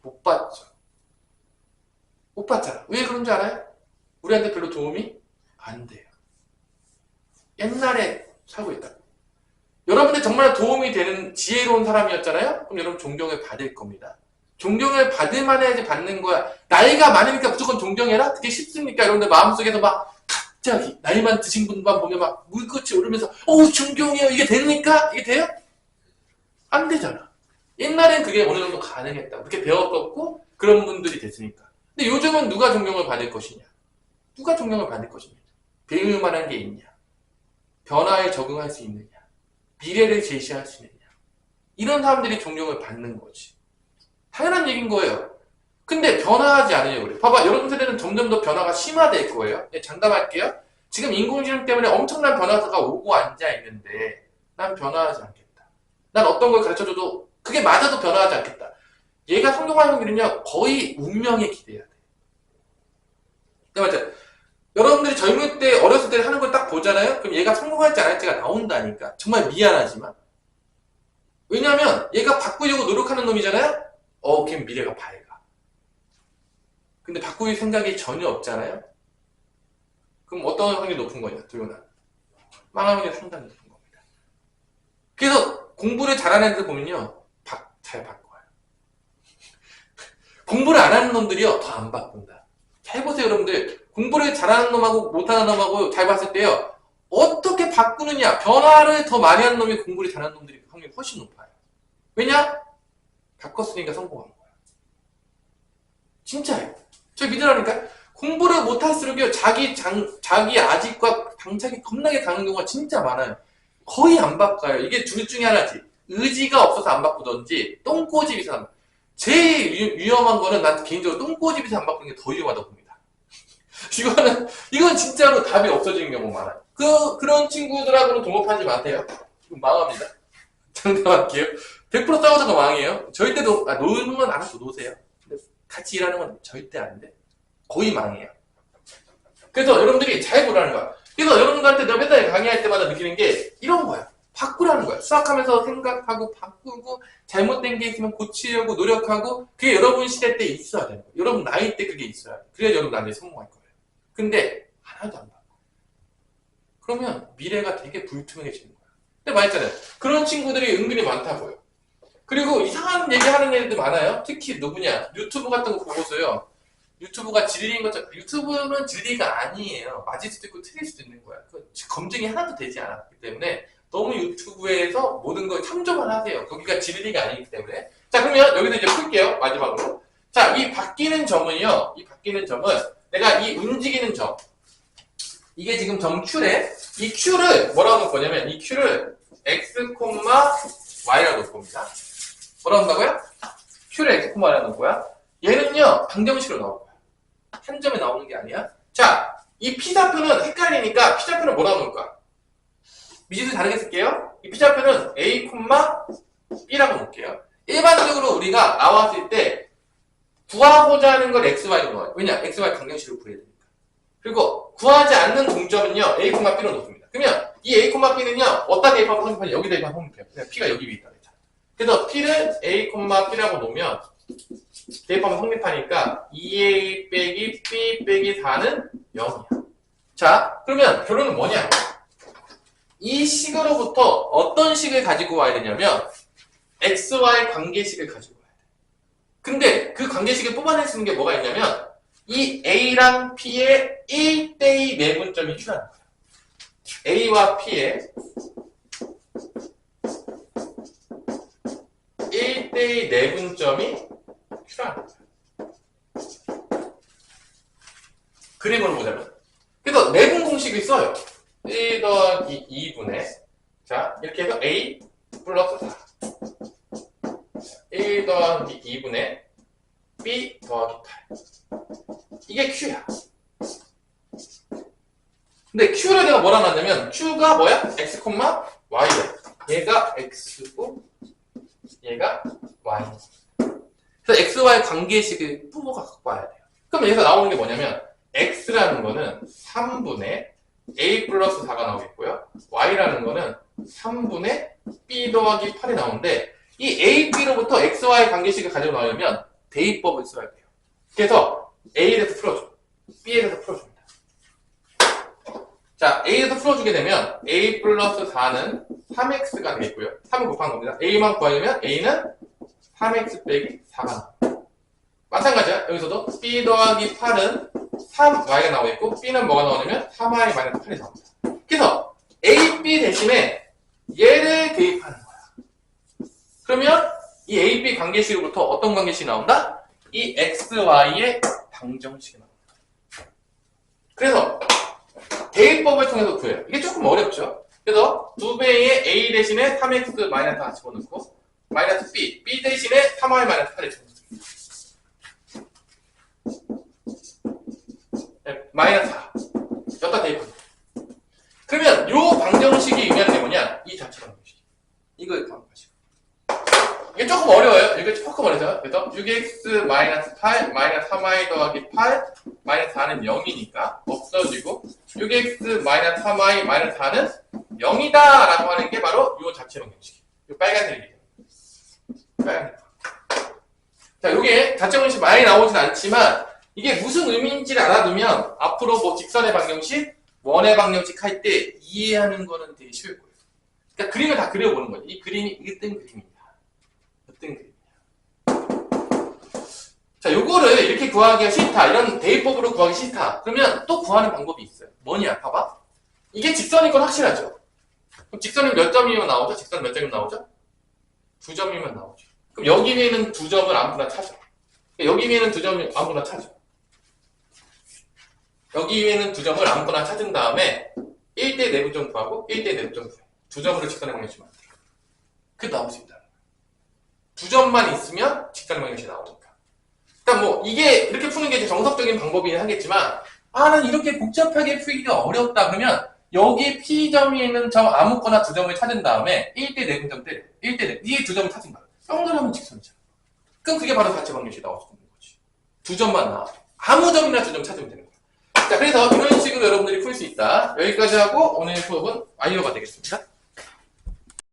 못 받죠. 못 받잖아. 왜 그런 줄 알아요? 우리한테 별로 도움이 안 돼요. 옛날에 살고 있다. 여러분들 정말 도움이 되는 지혜로운 사람이었잖아요? 그럼 여러분 존경을 받을 겁니다. 존경을 받을 만해야지 받는 거야. 나이가 많으니까 무조건 존경해라? 그게 쉽습니까? 여러분들 마음속에서 막 갑자기 나이만 드신 분만 보면 막 물끝이 오르면서 존경해요. 이게 됩니까? 이게 돼요? 안 되잖아. 옛날엔 그게 어느 정도 가능했다. 그렇게 배웠었고 그런 분들이 됐으니까. 근데 요즘은 누가 존경을 받을 것이냐? 누가 존경을 받을 것이냐? 배울 만한 게 있냐? 변화에 적응할 수 있느냐? 미래를 제시할 수 있느냐? 이런 사람들이 존경을 받는 거지. 당연한 얘기인 거예요. 근데 변화하지 않으려고 그래요. 봐봐, 여러분 세대는 점점 더 변화가 심화될 거예요. 네, 장담할게요. 지금 인공지능 때문에 엄청난 변화가 오고 앉아 있는데 난 변화하지 않겠다. 난 어떤 걸 가르쳐줘도 그게 맞아도 변화하지 않겠다. 얘가 성공할 확률은요, 거의 운명에 기대해야 돼. 맞죠? 여러분들이 젊을 때, 어렸을 때 하는 걸 딱 보잖아요? 그럼 얘가 성공할지 안 할지가 나온다니까. 정말 미안하지만. 왜냐하면 얘가 바꾸려고 노력하는 놈이잖아요? 걔는 미래가 밝아. 근데 바꿀 생각이 전혀 없잖아요? 그럼 어떤 확률이 높은 거냐, 도연아? 망할 확률이 상당히 높은 겁니다. 그래서 공부를 잘하는 애들 보면요, 잘 바꿔요. 공부를 안 하는 놈들이요, 더 안 바꾼다. 잘 보세요, 여러분들. 공부를 잘하는 놈하고 못하는 놈하고 잘 봤을 때요, 어떻게 바꾸느냐, 변화를 더 많이 하는 놈이 공부를 잘하는 놈들이 확률이 훨씬 높아요. 왜냐? 바꿨으니까 성공한 거야. 진짜예요. 저 믿으라니까. 공부를 못할수록요, 자기 아직과 당착이 겁나게 강한 경우가 진짜 많아요. 거의 안 바꿔요. 이게 둘 중에 하나지. 의지가 없어서 안 바꾸던지, 똥꼬집이서 안 바꿔요. 제일 위험한 거는 난 개인적으로 똥꼬집에서 안 바꾸는 게 더 위험하다고 봅니다. 이건 진짜로 답이 없어지는 경우가 많아요. 그런 친구들하고는 동업하지 마세요. 지금 망합니다. 장담할게요. 100% 싸우다가 망해요. 절대 노는 건 알아서 노세요. 근데 같이 일하는 건 절대 안 돼. 거의 망해요. 그래서 여러분들이 잘 보라는 거야. 그래서 여러분들한테 내가 맨날 강의할 때마다 느끼는 게 이런 거야. 바꾸라는 거야. 수학하면서 생각하고 바꾸고 잘못된 게 있으면 고치려고 노력하고 그게 여러분 시대 때 있어야 되는 거야. 여러분 나이 때 그게 있어야 돼. 그래야 여러분 나중에 성공할 거예요. 근데 하나도 안 바꿔. 그러면 미래가 되게 불투명해지는 거야. 근데 말했잖아요. 그런 친구들이 은근히 많다고요. 그리고 이상한 얘기하는 애들도 많아요. 특히 누구냐? 유튜브 같은 거 보고서요. 유튜브가 진리인 것처럼, 유튜브는 진리가 아니에요. 맞을 수도 있고 틀릴 수도 있는 거야. 검증이 하나도 되지 않았기 때문에 너무 유튜브에서 모든 걸 참조만 하세요. 거기가 진리가 아니기 때문에. 자, 그러면 여기서 이제 풀게요. 마지막으로. 자, 이 바뀌는 점은요. 이 바뀌는 점은 내가 이 움직이는 점. 이게 지금 점 Q래. 이 Q를 뭐라고 놓을 거냐면 이 Q를 X, Y라고 놓을 겁니다. 뭐라고 한다고요? Q를 X, Y라고 놓을 거야. 얘는요, 방정식으로 나올 거야. 한 점에 나오는 게 아니야. 자, 이 P좌표는 헷갈리니까 P좌표는 뭐라고 놓을까? 미지수 다르게 쓸게요. 이 P좌표는 A, B라고 놓을게요. 일반적으로 우리가 나왔을 때 구하고자 하는 걸 XY로 넣어요. 왜냐? XY 방정식으로 구해야 되니까. 그리고 구하지 않는 공점은요, A, B로 놓습니다. 그러면 이 A, B는요, 어디다 대입하면 성립하냐? 여기다 대입하면 성립해요. 그냥 P가 여기 위에 있다. 그래서 P를 A, B라고 놓으면 대입하면 성립하니까 2A 빼기 B 빼기 4는 0이야. 자, 그러면 결론은 뭐냐? 이 식으로부터 어떤 식을 가지고 와야 되냐면 XY 관계식을 가지고 와야 돼. 근데 그 관계식을 뽑아낼 수 있는 게 뭐가 있냐면 이 A랑 P의 1대2 내분점이 Q라는 거야. A와 P의 1대2 내분점이 Q라는 거야. 그림으로 보자면. 그래서 내분 공식을 써요. 1 더하기 2분의 자 이렇게 해서 A 플러스 4 1 더하기 2분의 B 더하기 8 이게 Q야. 근데 Q를 내가 뭐라 놨냐면 Q가 뭐야? X, Y야. 얘가 X고 얘가 Y. 그래서 xy 관계식을 부모가 갖고 와야 돼요. 그럼 여기서 나오는 게 뭐냐면 x라는 거는 3분의 a 플러스 4가 나오겠고요. y라는 거는 3분의 b 더하기 8이 나오는데 이 a, b로부터 xy 관계식을 가지고 나오려면 대입법을 써야 돼요. 그래서 a에 대해서 풀어줘. b에 대해서 풀어줍니다. 자, a에 대해서 풀어주게 되면 a 플러스 4는 3x가 되겠고요. 3을 곱한 겁니다. a만 구하려면 a는 3x 빼기 4가 나옵니다. 마찬가지야. 여기서도 b 더하기 8은 3y가 나오겠고 b는 뭐가 나오냐면 3y 마이너스 8이 나옵니다. 그래서 a, b 대신에 얘를 대입하는 거야. 그러면 이 a, b 관계식으로부터 어떤 관계식이 나온다? 이 x, y의 방정식이 나옵니다. 그래서 대입법을 통해서 구해요. 이게 조금 어렵죠? 그래서 2배의 a 대신에 3x 마이너스 4 집어넣고 마이너스 b 대신에 3y 마이너스 8을 집어넣습니다. 네, 마이너스 4 여기다 대입합니다. 그러면 요 방정식이 의미하는 게 뭐냐? 이 자체 방정식. 이걸 구하시고 이게 조금 어려워요. 이게 조금 어려워요. 그래서 6x 마이너스 8 마이너스 3y 더하기 8 마이너스 4는 0이니까 없어지고 6x 마이너스 3y 마이너스 4는 0이다 라고 하는 게 바로 요 자체 방정식. 요 빨간색이에요. 빨간색. 자, 요게 자체 방정식 많이 나오진 않지만 이게 무슨 의미인지를 알아두면 앞으로 뭐 직선의 방정식, 원의 방정식 할 때 이해하는 거는 되게 쉬울 거예요. 그러니까 그림을 다 그려보는 거죠. 이 그림이 으뜸 그림입니다. 으뜸 그림이에요. 자, 요거를 이렇게 구하기가 싫다. 이런 대입법으로 구하기 싫다. 그러면 또 구하는 방법이 있어요. 뭐냐? 봐봐. 이게 직선인 건 확실하죠? 그럼 직선이 몇 점이면 나오죠? 직선 몇 점이면 나오죠? 2점이면 나오죠. 그럼 여기 위에는 2점을 아무거나 찾아. 여기 위에는 2점을 아무거나 찾아. 여기 위에는 2점을 아무거나 찾은 다음에 1대 내부점 구하고 1대 내부점 구해. 2점으로 직선의 방정식 만들어. 그게 나올 수 있다. 2점만 있으면 직선의 방정식이 나오니까. 일단 뭐 이게 이렇게 푸는 게 이제 정석적인 방법이긴 하겠지만 난 이렇게 복잡하게 풀기가 어렵다 그러면 여기 P점이 있는 점 아무거나 2점을 찾은 다음에 1대 내분점 때려. 1대 내. 이 2점을 찾은 거야. 뿅들하면 직선이잖아. 그럼 그게 바로 자체 방정식이 나올 수 있는 거지. 2점만 나와. 아무 점이나 2점 찾으면 되는 거야. 자, 그래서 이런 식으로 여러분들이 풀 수 있다. 여기까지 하고 오늘 수업은 완료가 되겠습니다.